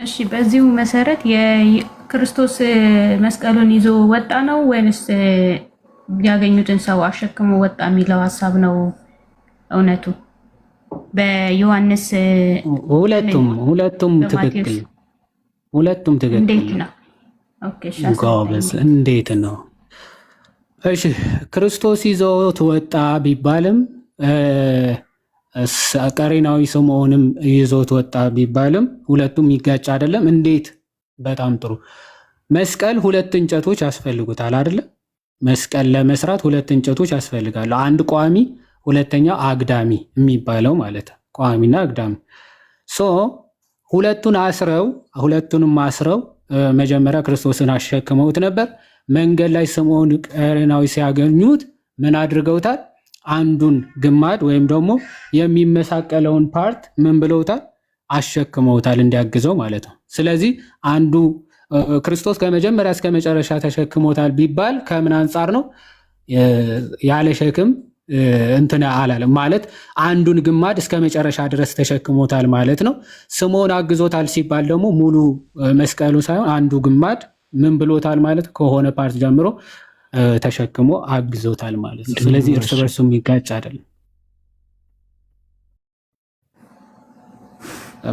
እሺ በዚሁ መሰረት የክርስቶስ መስቀሉን ይዞ ወጣ ነው ወይንስ ያገኙትን ሰው አሸክሞ ወጣ የሚለው ሐሳብ ነው እውነቱ? በዮሐንስ ሁለቱም ትክክል ነው። ሁለቱም ትክክል እንዴት ነው? ኦኬ ጎበዝ፣ እንዴት ነው? እሺ ክርስቶስ ይዞት ወጣ ቢባልም ቀሬናዊ ስምዖንም ይዞት ወጣ ቢባልም ሁለቱም ይጋጭ አይደለም። እንዴት? በጣም ጥሩ። መስቀል ሁለት እንጨቶች ያስፈልጉታል አይደለም? መስቀል ለመስራት ሁለት እንጨቶች ያስፈልጋሉ። አንድ ቋሚ፣ ሁለተኛው አግዳሚ የሚባለው ማለት ነው። ቋሚና አግዳሚ ሁለቱንም አስረው መጀመሪያ ክርስቶስን አሸክመውት ነበር። መንገድ ላይ ስምዖን ቀሬናዊ ሲያገኙት ምን አድርገውታል? አንዱን ግማድ ወይም ደግሞ የሚመሳቀለውን ፓርት ምን ብለውታል? አሸክመውታል፣ እንዲያግዘው ማለት ነው። ስለዚህ አንዱ ክርስቶስ ከመጀመሪያ እስከ መጨረሻ ተሸክሞታል ቢባል ከምን አንጻር ነው? ያለ ሸክም እንትን አላለም ማለት አንዱን ግማድ እስከ መጨረሻ ድረስ ተሸክሞታል ማለት ነው። ስምዖን አግዞታል ሲባል ደግሞ ሙሉ መስቀሉ ሳይሆን አንዱ ግማድ ምን ብሎታል ማለት ከሆነ ፓርት ጀምሮ ተሸክሞ አግዞታል ማለት ነው። ስለዚህ እርስ በርሱ የሚጋጭ አይደለም።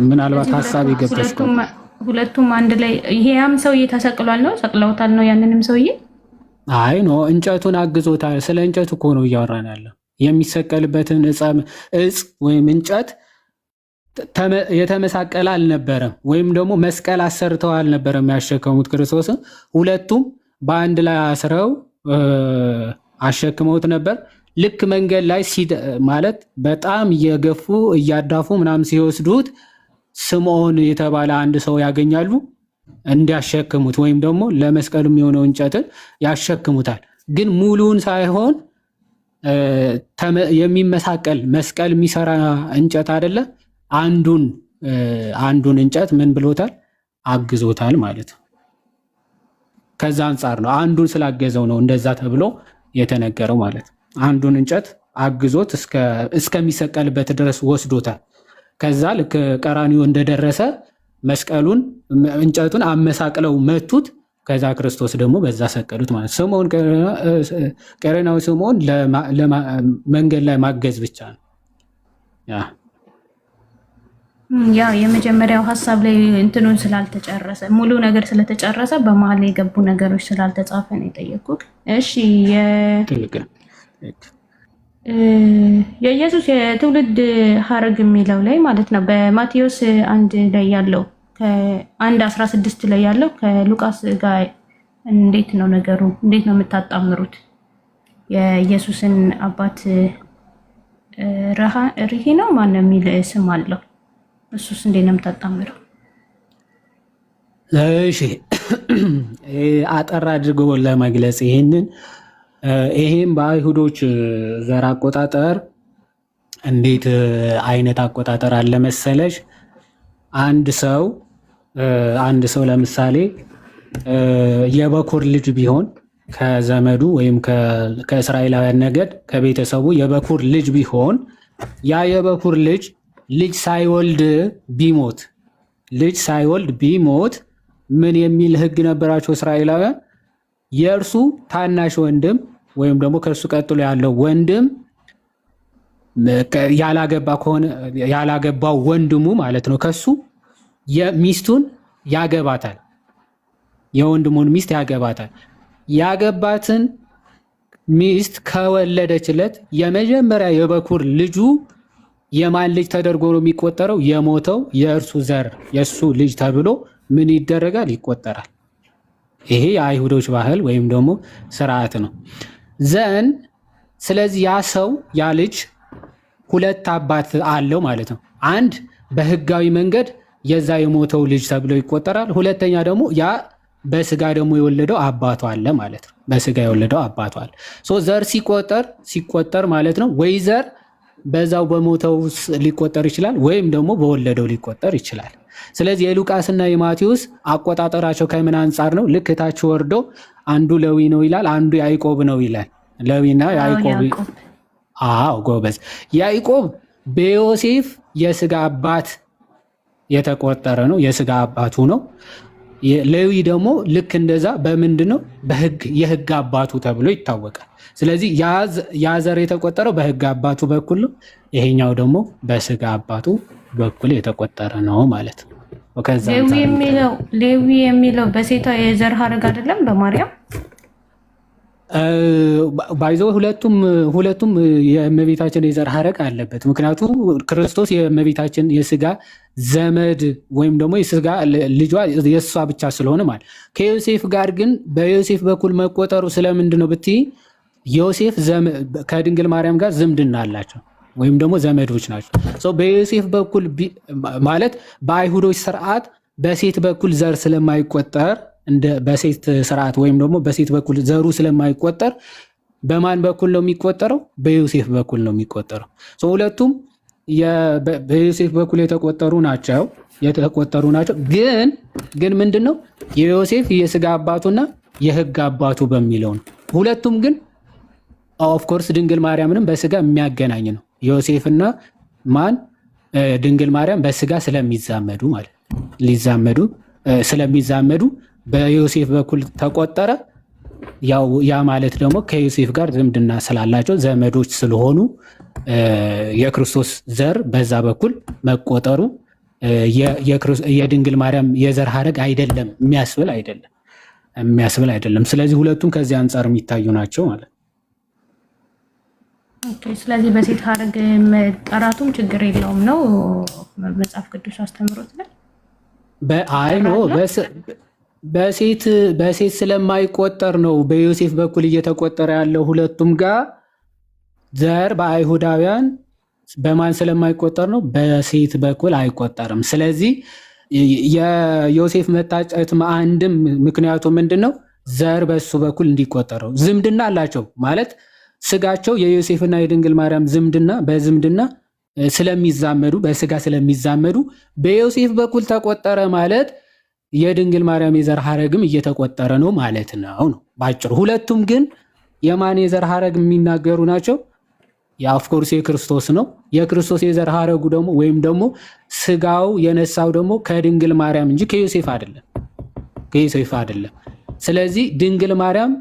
ምናልባት ሀሳብ ይገባል። ሁለቱም አንድ ላይ ይሄም ሰውዬ ተሰቅሏል ነው ሰቅለውታል ነው ያንንም ሰውዬ አይ ኖ እንጨቱን አግዞታል። ስለ እንጨቱ እኮ ነው እያወራን ያለው። የሚሰቀልበትን እጽ ወይም እንጨት የተመሳቀለ አልነበረም፣ ወይም ደግሞ መስቀል አሰርተው አልነበረም ያሸከሙት ክርስቶስን። ሁለቱም በአንድ ላይ አስረው አሸክመውት ነበር። ልክ መንገድ ላይ ማለት በጣም እየገፉ እያዳፉ ምናምን ሲወስዱት ስምዖን የተባለ አንድ ሰው ያገኛሉ እንዲያሸክሙት፣ ወይም ደግሞ ለመስቀሉ የሚሆነው እንጨትን ያሸክሙታል። ግን ሙሉውን ሳይሆን የሚመሳቀል መስቀል የሚሰራ እንጨት አይደለ፣ አንዱን እንጨት ምን ብሎታል? አግዞታል ማለት ነው። ከዛ አንጻር ነው አንዱን ስላገዘው ነው እንደዛ ተብሎ የተነገረው ማለት ነው። አንዱን እንጨት አግዞት እስከሚሰቀልበት ድረስ ወስዶታል። ከዛ ልክ ቀራኒዮ እንደደረሰ መስቀሉን እንጨቱን አመሳቅለው መቱት። ከዛ ክርስቶስ ደግሞ በዛ ሰቀሉት ማለት ስምዖን ቀሬናዊ ስምዖን መንገድ ላይ ማገዝ ብቻ ነው። ያው የመጀመሪያው ሀሳብ ላይ እንትኑን ስላልተጨረሰ ሙሉ ነገር ስለተጨረሰ በመሀል የገቡ ነገሮች ስላልተጻፈ ነው የጠየቁት። እሺ የኢየሱስ የትውልድ ሀረግ የሚለው ላይ ማለት ነው በማቴዎስ 1 ላይ ያለው ከ1:16 ላይ ያለው ከሉቃስ ጋር እንዴት ነው ነገሩ? እንዴት ነው የምታጣምሩት? የኢየሱስን አባት ሪሂ ነው ማን የሚል ስም አለው። እሱስ እንዴት ነው የምታጣምረው? እሺ አጠር አድርጎ ለመግለጽ ይሄም በአይሁዶች ዘር አቆጣጠር እንዴት አይነት አቆጣጠር አለ መሰለሽ? አንድ ሰው ለምሳሌ የበኩር ልጅ ቢሆን ከዘመዱ ወይም ከእስራኤላውያን ነገድ ከቤተሰቡ የበኩር ልጅ ቢሆን ያ የበኩር ልጅ ሳይወልድ ቢሞት ምን የሚል ሕግ ነበራቸው እስራኤላውያን? የእርሱ ታናሽ ወንድም ወይም ደግሞ ከእርሱ ቀጥሎ ያለው ወንድም ያላገባው ወንድሙ ማለት ነው ከሱ ሚስቱን ያገባታል። የወንድሙን ሚስት ያገባታል። ያገባትን ሚስት ከወለደችለት የመጀመሪያ የበኩር ልጁ የማን ልጅ ተደርጎ ነው የሚቆጠረው? የሞተው የእርሱ ዘር የእሱ ልጅ ተብሎ ምን ይደረጋል? ይቆጠራል። ይሄ የአይሁዶች ባህል ወይም ደግሞ ስርዓት ነው። ስለዚህ ያ ልጅ ሁለት አባት አለው ማለት ነው። አንድ በህጋዊ መንገድ የዛ የሞተው ልጅ ተብሎ ይቆጠራል። ሁለተኛ ደግሞ ያ በስጋ ደግሞ የወለደው አባቱ አለ ማለት ነው። በስጋ የወለደው አባቱ አለ። ዘር ሲቆጠር ማለት ነው ወይ ዘር በዛው በሞተው ሊቆጠር ይችላል ወይም ደግሞ በወለደው ሊቆጠር ይችላል። ስለዚህ የሉቃስና የማቴዎስ አቆጣጠራቸው ከምን አንጻር ነው? ልክ ታች ወርዶ አንዱ ሌዊ ነው ይላል፣ አንዱ ያዕቆብ ነው ይላል። ሌዊና ያዕቆብ። አዎ ጎበዝ። ያዕቆብ በዮሴፍ የስጋ አባት የተቆጠረ ነው፣ የስጋ አባቱ ነው። ሌዊ ደግሞ ልክ እንደዛ በምንድን ነው? በህግ የህግ አባቱ ተብሎ ይታወቃል። ስለዚህ ያ ዘር የተቆጠረው በህግ አባቱ በኩል ነው፣ ይሄኛው ደግሞ በስጋ አባቱ በኩል የተቆጠረ ነው ማለት ነው። ሌዊ የሚለው በሴቷ የዘር ሀረግ አይደለም በማርያም ባይዞ ሁለቱም የእመቤታችን የዘር ሀረግ አለበት። ምክንያቱም ክርስቶስ የእመቤታችን የስጋ ዘመድ ወይም ደግሞ የስጋ ልጇ የእሷ ብቻ ስለሆነ ማለት። ከዮሴፍ ጋር ግን በዮሴፍ በኩል መቆጠሩ ስለምንድን ነው ብትይ፣ ዮሴፍ ከድንግል ማርያም ጋር ዝምድና አላቸው ወይም ደግሞ ዘመዶች ናቸው። በዮሴፍ በኩል ማለት በአይሁዶች ስርዓት በሴት በኩል ዘር ስለማይቆጠር በሴት ስርዓት ወይም ደግሞ በሴት በኩል ዘሩ ስለማይቆጠር በማን በኩል ነው የሚቆጠረው? በዮሴፍ በኩል ነው የሚቆጠረው። ሁለቱም በዮሴፍ በኩል የተቆጠሩ ናቸው። ግን ምንድነው የዮሴፍ የስጋ አባቱና የህግ አባቱ በሚለው ነው። ሁለቱም ግን ኦፍኮርስ ድንግል ማርያምንም በስጋ የሚያገናኝ ነው። ዮሴፍና ድንግል ማርያም በስጋ ስለሚዛመዱ ማለት ስለሚዛመዱ በዮሴፍ በኩል ተቆጠረ። ያ ማለት ደግሞ ከዮሴፍ ጋር ዝምድና ስላላቸው ዘመዶች ስለሆኑ የክርስቶስ ዘር በዛ በኩል መቆጠሩ የድንግል ማርያም የዘር ሀረግ አይደለም የሚያስብል አይደለም። ስለዚህ ሁለቱም ከዚህ አንጻር የሚታዩ ናቸው ማለት ነው። ስለዚህ በሴት ሀረግ መጠራቱም ችግር የለውም ነው መጽሐፍ ቅዱስ አስተምሮት ላይ በሴት ስለማይቆጠር ነው በዮሴፍ በኩል እየተቆጠረ ያለው። ሁለቱም ጋር ዘር በአይሁዳውያን በማን ስለማይቆጠር ነው? በሴት በኩል አይቆጠርም። ስለዚህ የዮሴፍ መታጨት አንድም ምክንያቱ ምንድን ነው? ዘር በሱ በኩል እንዲቆጠረው ዝምድና አላቸው ማለት ስጋቸው የዮሴፍና የድንግል ማርያም በዝምድና ስለሚዛመዱ በስጋ ስለሚዛመዱ በዮሴፍ በኩል ተቆጠረ ማለት የድንግል ማርያም የዘር ሀረግም እየተቆጠረ ነው ማለት ነው ባጭሩ። ሁለቱም ግን የማን የዘር ሀረግ የሚናገሩ ናቸው? የኦፍኮርስ የክርስቶስ ነው። የክርስቶስ የዘር ሀረጉ ደግሞ ወይም ደግሞ ስጋው የነሳው ደግሞ ከድንግል ማርያም እንጂ ከዮሴፍ አይደለም። ስለዚህ ድንግል ማርያም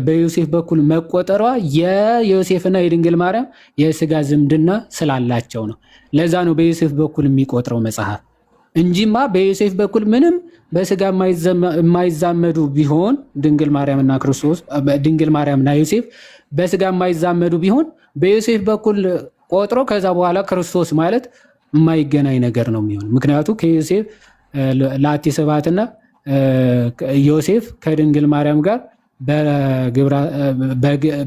በዮሴፍ በኩል መቆጠሯ የዮሴፍና የድንግል ማርያም የስጋ ዝምድና ስላላቸው ነው። ለዛ ነው በዮሴፍ በኩል የሚቆጥረው መጽሐፍ እንጂማ በዮሴፍ በኩል ምንም በስጋ የማይዛመዱ ቢሆን ድንግል ማርያምና ዮሴፍ በስጋ የማይዛመዱ ቢሆን በዮሴፍ በኩል ቆጥሮ ከዛ በኋላ ክርስቶስ ማለት የማይገናኝ ነገር ነው የሚሆን። ምክንያቱ ከዮሴፍ ላቲ ስብሐትና ዮሴፍ ከድንግል ማርያም ጋር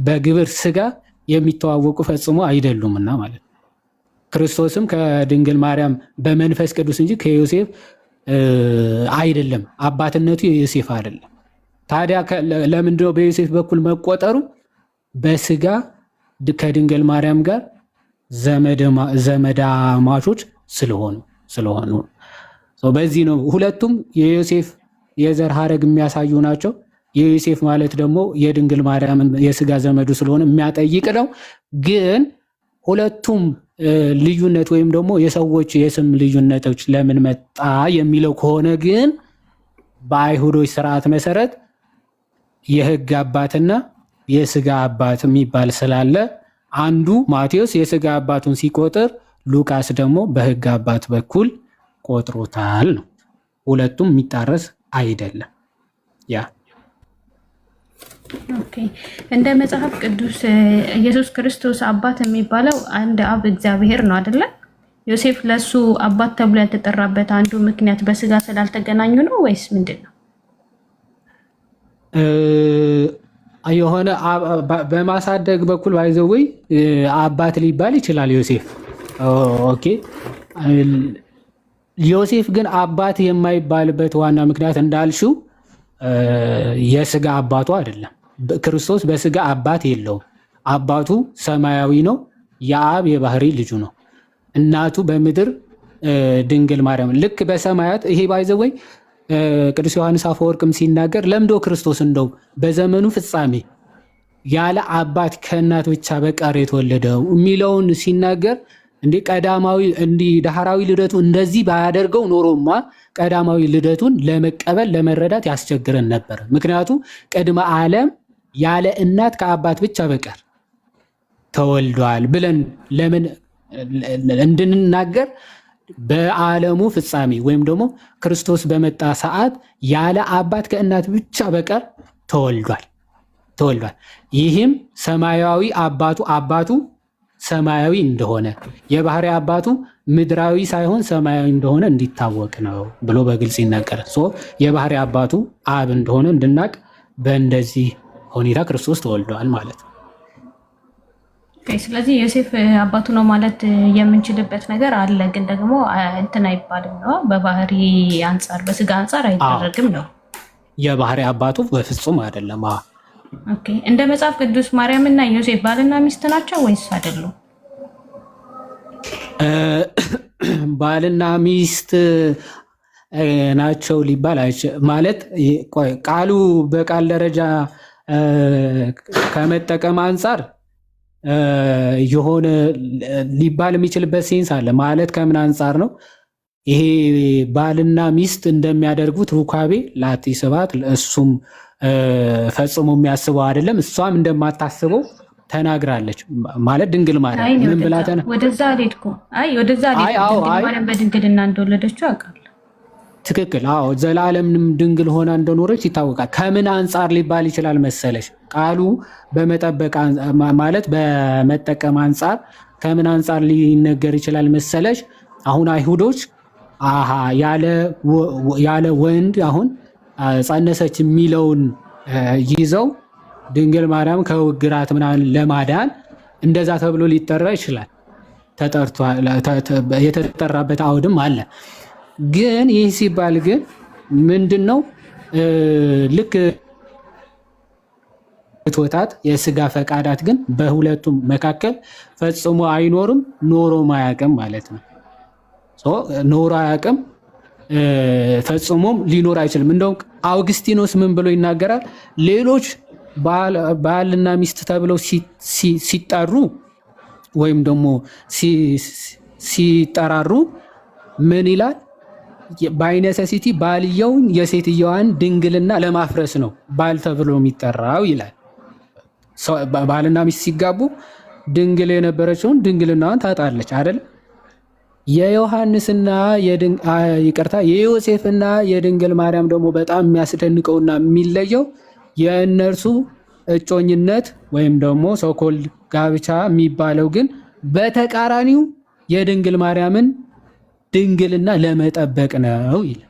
በግብር ስጋ የሚተዋወቁ ፈጽሞ አይደሉምና ማለት ነው። ክርስቶስም ከድንግል ማርያም በመንፈስ ቅዱስ እንጂ ከዮሴፍ አይደለም። አባትነቱ የዮሴፍ አይደለም። ታዲያ ለምንድነው በዮሴፍ በኩል መቆጠሩ? በስጋ ከድንግል ማርያም ጋር ዘመዳማቾች ስለሆኑ በዚህ ነው። ሁለቱም የዮሴፍ የዘር ሀረግ የሚያሳዩ ናቸው። የዮሴፍ ማለት ደግሞ የድንግል ማርያምን የስጋ ዘመዱ ስለሆነ የሚያጠይቅ ነው። ግን ሁለቱም ልዩነት ወይም ደግሞ የሰዎች የስም ልዩነቶች ለምን መጣ የሚለው ከሆነ ግን በአይሁዶች ስርዓት መሰረት የህግ አባትና የስጋ አባት የሚባል ስላለ አንዱ ማቴዎስ የስጋ አባቱን ሲቆጥር፣ ሉቃስ ደግሞ በህግ አባት በኩል ቆጥሮታል ነው። ሁለቱም የሚጣረስ አይደለም። እንደ መጽሐፍ ቅዱስ ኢየሱስ ክርስቶስ አባት የሚባለው አንድ አብ እግዚአብሔር ነው አይደለ? ዮሴፍ ለሱ አባት ተብሎ ያልተጠራበት አንዱ ምክንያት በስጋ ስላልተገናኙ ነው ወይስ ምንድን ነው? የሆነ በማሳደግ በኩል ባይዘወይ አባት ሊባል ይችላል ዮሴፍ። ኦኬ። ዮሴፍ ግን አባት የማይባልበት ዋና ምክንያት እንዳልሽው የስጋ አባቱ አይደለም። ክርስቶስ በስጋ አባት የለውም። አባቱ ሰማያዊ ነው። የአብ የባህሪ ልጁ ነው። እናቱ በምድር ድንግል ማርያም ልክ በሰማያት። ይሄ ባይዘወይ ቅዱስ ዮሐንስ አፈወርቅም ሲናገር ለምዶ ክርስቶስ እንደው በዘመኑ ፍጻሜ ያለ አባት ከእናት ብቻ በቀር የተወለደው የሚለውን ሲናገር እንዴ ቀዳማዊ እንዲህ ዳህራዊ ልደቱ እንደዚህ ባያደርገው ኖሮማ ቀዳማዊ ልደቱን ለመቀበል ለመረዳት ያስቸግረን ነበር። ምክንያቱም ቅድመ ዓለም ያለ እናት ከአባት ብቻ በቀር ተወልዷል ብለን ለምን እንድንናገር በዓለሙ ፍጻሜ ወይም ደግሞ ክርስቶስ በመጣ ሰዓት ያለ አባት ከእናት ብቻ በቀር ተወልዷል። ይህም ሰማያዊ አባቱ ሰማያዊ እንደሆነ የባህሪ አባቱ ምድራዊ ሳይሆን ሰማያዊ እንደሆነ እንዲታወቅ ነው ብሎ በግልጽ ይናገራል። የባህሪ አባቱ አብ እንደሆነ እንድናቅ በእንደዚህ ሁኔታ ክርስቶስ ተወልዷል ማለት ነው። ስለዚህ ዮሴፍ አባቱ ነው ማለት የምንችልበት ነገር አለ፣ ግን ደግሞ እንትን አይባልም ነው። በባህሪ አንጻር በስጋ አንጻር አይደረግም ነው። የባህሪ አባቱ በፍጹም አይደለም። ኦኬ። እንደ መጽሐፍ ቅዱስ ማርያምና ዮሴፍ ባልና ሚስት ናቸው ወይስ አይደሉም? ባልና ሚስት ናቸው ሊባል ማለት ቃሉ በቃል ደረጃ ከመጠቀም አንጻር የሆነ ሊባል የሚችልበት ሴንስ አለ። ማለት ከምን አንጻር ነው? ይሄ ባልና ሚስት እንደሚያደርጉት ሩካቤ ላቲ ስባት እሱም ፈጽሞ የሚያስበው አይደለም፣ እሷም እንደማታስበው ተናግራለች። ማለት ድንግል ማርያም ምን ብላ ወደዛ አልሄድኩም። ወደዛ አልሄድኩም። ድንግል ማርያም በድንግልና እንደወለደችው አውቃለሁ። ትክክል። ዘላለምንም ድንግል ሆና እንደኖረች ይታወቃል። ከምን አንጻር ሊባል ይችላል መሰለሽ? ቃሉ በመጠበቅ ማለት በመጠቀም አንጻር ከምን አንጻር ሊነገር ይችላል መሰለሽ? አሁን አይሁዶች ያለ ወንድ አሁን ጸነሰች የሚለውን ይዘው ድንግል ማርያም ከውግራት ምናምን ለማዳን እንደዛ ተብሎ ሊጠራ ይችላል። የተጠራበት አውድም አለ። ግን ይህ ሲባል ግን ምንድን ነው? ልክ ፍትወታት የስጋ ፈቃዳት ግን በሁለቱም መካከል ፈጽሞ አይኖርም፣ ኖሮም አያውቅም ማለት ነው። ኖሮ አያውቅም፣ ፈጽሞም ሊኖር አይችልም። እንደውም አውግስቲኖስ ምን ብሎ ይናገራል? ሌሎች ባልና ሚስት ተብለው ሲጠሩ ወይም ደግሞ ሲጠራሩ ምን ይላል? ባይነሰሲቲ ባልየውን የሴትየዋን ድንግልና ለማፍረስ ነው ባል ተብሎ የሚጠራው ይላል። ባልና ሚስት ሲጋቡ ድንግል የነበረችውን ድንግልናዋን ታጣለች አይደል? የዮሐንስና የዮሴፍና የድንግል ማርያም ደግሞ በጣም የሚያስደንቀውና የሚለየው የእነርሱ እጮኝነት ወይም ደግሞ ሶኮልድ ጋብቻ የሚባለው ግን በተቃራኒው የድንግል ማርያምን ድንግልና ለመጠበቅ ነው ይላል።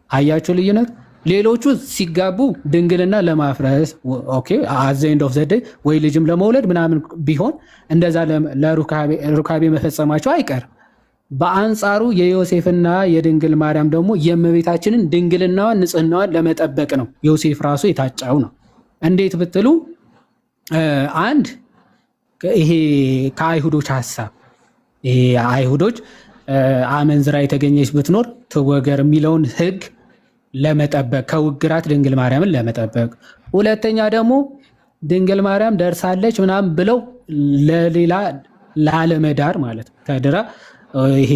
አያችሁ ልዩነት? ሌሎቹ ሲጋቡ ድንግልና ለማፍረስ ኦኬ አት ዘ ኤንድ ኦፍ ዘ ዴይ ወይ ልጅም ለመውለድ ምናምን ቢሆን እንደዛ ለሩካቤ መፈጸማቸው አይቀርም። በአንጻሩ የዮሴፍና የድንግል ማርያም ደግሞ የእመቤታችንን ድንግልናዋን ንጽህናዋን ለመጠበቅ ነው ዮሴፍ ራሱ የታጫው ነው። እንዴት ብትሉ አንድ ይሄ ከአይሁዶች ሀሳብ ይሄ አይሁዶች አመንዝራ የተገኘች ብትኖር ትወገር የሚለውን ሕግ ለመጠበቅ ከውግራት ድንግል ማርያምን ለመጠበቅ፣ ሁለተኛ ደግሞ ድንግል ማርያም ደርሳለች ምናምን ብለው ለሌላ ላለመዳር ማለት ተድራ ይሄ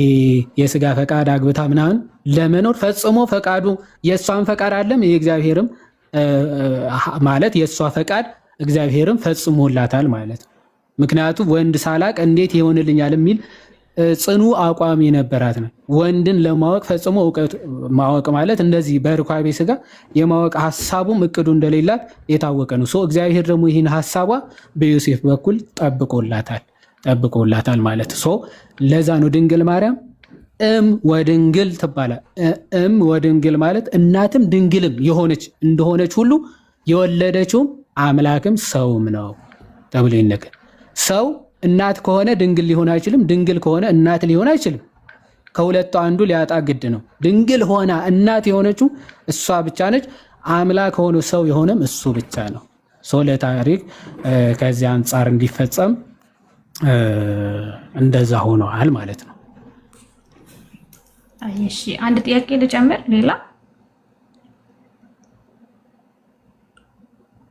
የስጋ ፈቃድ አግብታ ምናምን ለመኖር ፈጽሞ ፈቃዱ የእሷን ፈቃድ አለም የእግዚአብሔርም ማለት የእሷ ፈቃድ እግዚአብሔርም ፈጽሞላታል ማለት ነው። ምክንያቱም ወንድ ሳላቅ እንዴት ይሆንልኛል የሚል ጽኑ አቋም የነበራት ነው። ወንድን ለማወቅ ፈጽሞ እውቀት ማወቅ ማለት እንደዚህ በርኳቤ ስጋ የማወቅ ሀሳቡም እቅዱ እንደሌላት የታወቀ ነው። እግዚአብሔር ደግሞ ይህን ሀሳቧ በዮሴፍ በኩል ጠብቆላታል ማለት ለዛ ነው ድንግል ማርያም ወድንግል ትባላል። ወድንግል ማለት እናትም ድንግልም የሆነች እንደሆነች ሁሉ የወለደችውም አምላክም ሰውም ነው ተብሎ ይነገር። ሰው እናት ከሆነ ድንግል ሊሆን አይችልም። ድንግል ከሆነ እናት ሊሆን አይችልም። ከሁለቱ አንዱ ሊያጣ ግድ ነው። ድንግል ሆና እናት የሆነችው እሷ ብቻ ነች። አምላክ ሆኖ ሰው የሆነም እሱ ብቻ ነው። ለታሪክ ከዚያ አንጻር እንዲፈጸም እንደዛ ሆነዋል ማለት ነው። እሺ አንድ ጥያቄ ልጨምር። ሌላ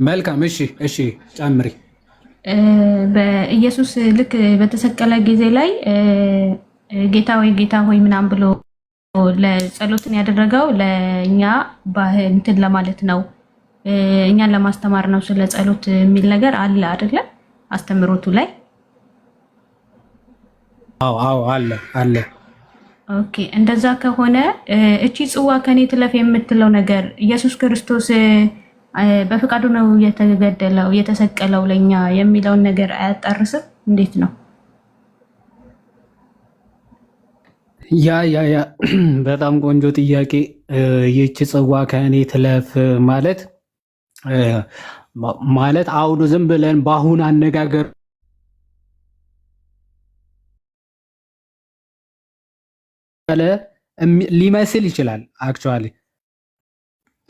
መልካም። እሺ ጨምሪ። በኢየሱስ ልክ በተሰቀለ ጊዜ ላይ ጌታ ሆይ ምናምን ብሎ ለጸሎትን ያደረገው ለእኛ እንትን ለማለት ነው፣ እኛን ለማስተማር ነው ስለ ጸሎት የሚል ነገር አለ አይደለ? አስተምሮቱ ላይ አዎ አለ አለ። ኦኬ፣ እንደዛ ከሆነ እቺ ጽዋ ከኔ ትለፍ የምትለው ነገር ኢየሱስ ክርስቶስ በፍቃዱ ነው የተገደለው የተሰቀለው ለኛ የሚለውን ነገር አያጣርስም? እንዴት ነው? ያ በጣም ቆንጆ ጥያቄ። ይህች ጽዋ ከእኔ ትለፍ ማለት አውዱ ዝም ብለን በአሁን አነጋገር ሊመስል ይችላል። አክቹዋሊ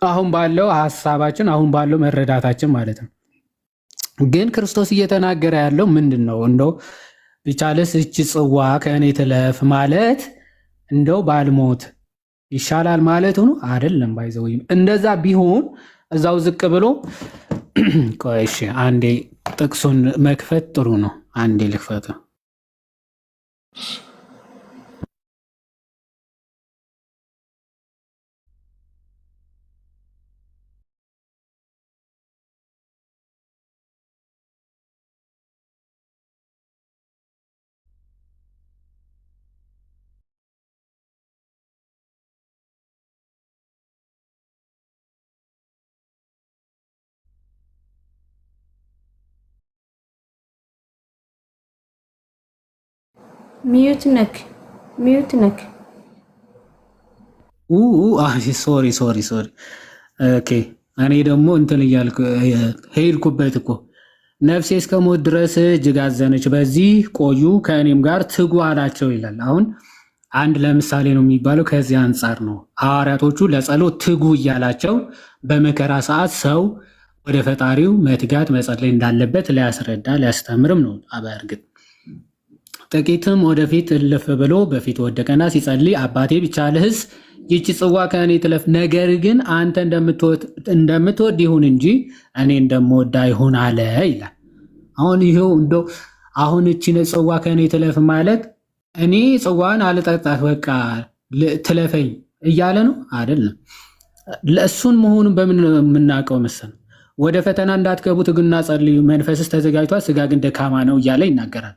አሁን ባለው ሀሳባችን አሁን ባለው መረዳታችን ማለት ነው። ግን ክርስቶስ እየተናገረ ያለው ምንድን ነው? እንደው ቢቻልስ እቺ ጽዋ ከእኔ ትለፍ ማለት እንደው ባልሞት ይሻላል ማለት ነው አይደለም። ባይዘው እንደዛ ቢሆን እዛው ዝቅ ብሎ ቆይ እሺ፣ አንዴ ጥቅሱን መክፈት ጥሩ ነው። አንዴ ልክፈት። ሚዩት ነክ ሶሪ ኦኬ። እኔ ደግሞ እንትን እያልኩ ሄድኩበት እኮ ነፍሴ እስከ ሞት ድረስ እጅግ አዘነች፣ በዚህ ቆዩ ከእኔም ጋር ትጉ አላቸው ይላል። አሁን አንድ ለምሳሌ ነው የሚባለው። ከዚህ አንጻር ነው ሐዋርያቶቹ ለጸሎት ትጉ እያላቸው በመከራ ሰዓት ሰው ወደ ፈጣሪው መትጋት መጸለይ እንዳለበት ሊያስረዳ ሊያስተምርም ነው። በእርግጥ ጥቂትም ወደፊት እልፍ ብሎ በፊት ወደቀና ሲጸልይ አባቴ ቢቻልህስ ይህች ጽዋ ከእኔ ትለፍ፣ ነገር ግን አንተ እንደምትወድ ይሁን እንጂ እኔ እንደምወድ አይሁን አለ ይላል። አሁን ይሄው እንደው አሁን እቺን ጽዋ ከእኔ ትለፍ ማለት እኔ ጽዋን አልጠጣት በቃ ትለፈኝ እያለ ነው አይደለም። ለእሱን መሆኑን በምን የምናውቀው መሰል ወደ ፈተና እንዳትገቡ ትጉና ጸልዩ፣ መንፈስስ ተዘጋጅቷል፣ ስጋ ግን ደካማ ነው እያለ ይናገራል።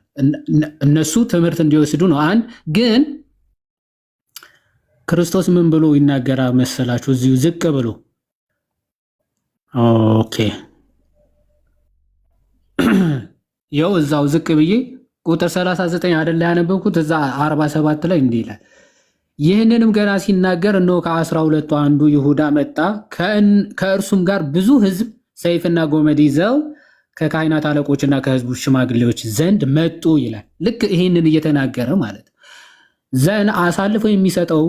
እነሱ ትምህርት እንዲወስዱ ነው። አንድ ግን ክርስቶስ ምን ብሎ ይናገራል መሰላችሁ? እዚሁ ዝቅ ብሎ ኦኬ፣ ያው እዛው ዝቅ ብዬ ቁጥር 39 አይደል ያነበብኩት፣ እዛ 47 ላይ እንዲህ ይላል። ይህንንም ገና ሲናገር እነሆ ከ12ቱ አንዱ ይሁዳ መጣ፣ ከእርሱም ጋር ብዙ ሕዝብ ሰይፍና ጎመድ ይዘው ከካህናት አለቆችና ከሕዝቡ ሽማግሌዎች ዘንድ መጡ ይላል። ልክ ይህንን እየተናገረ ማለት ዘን አሳልፎ የሚሰጠው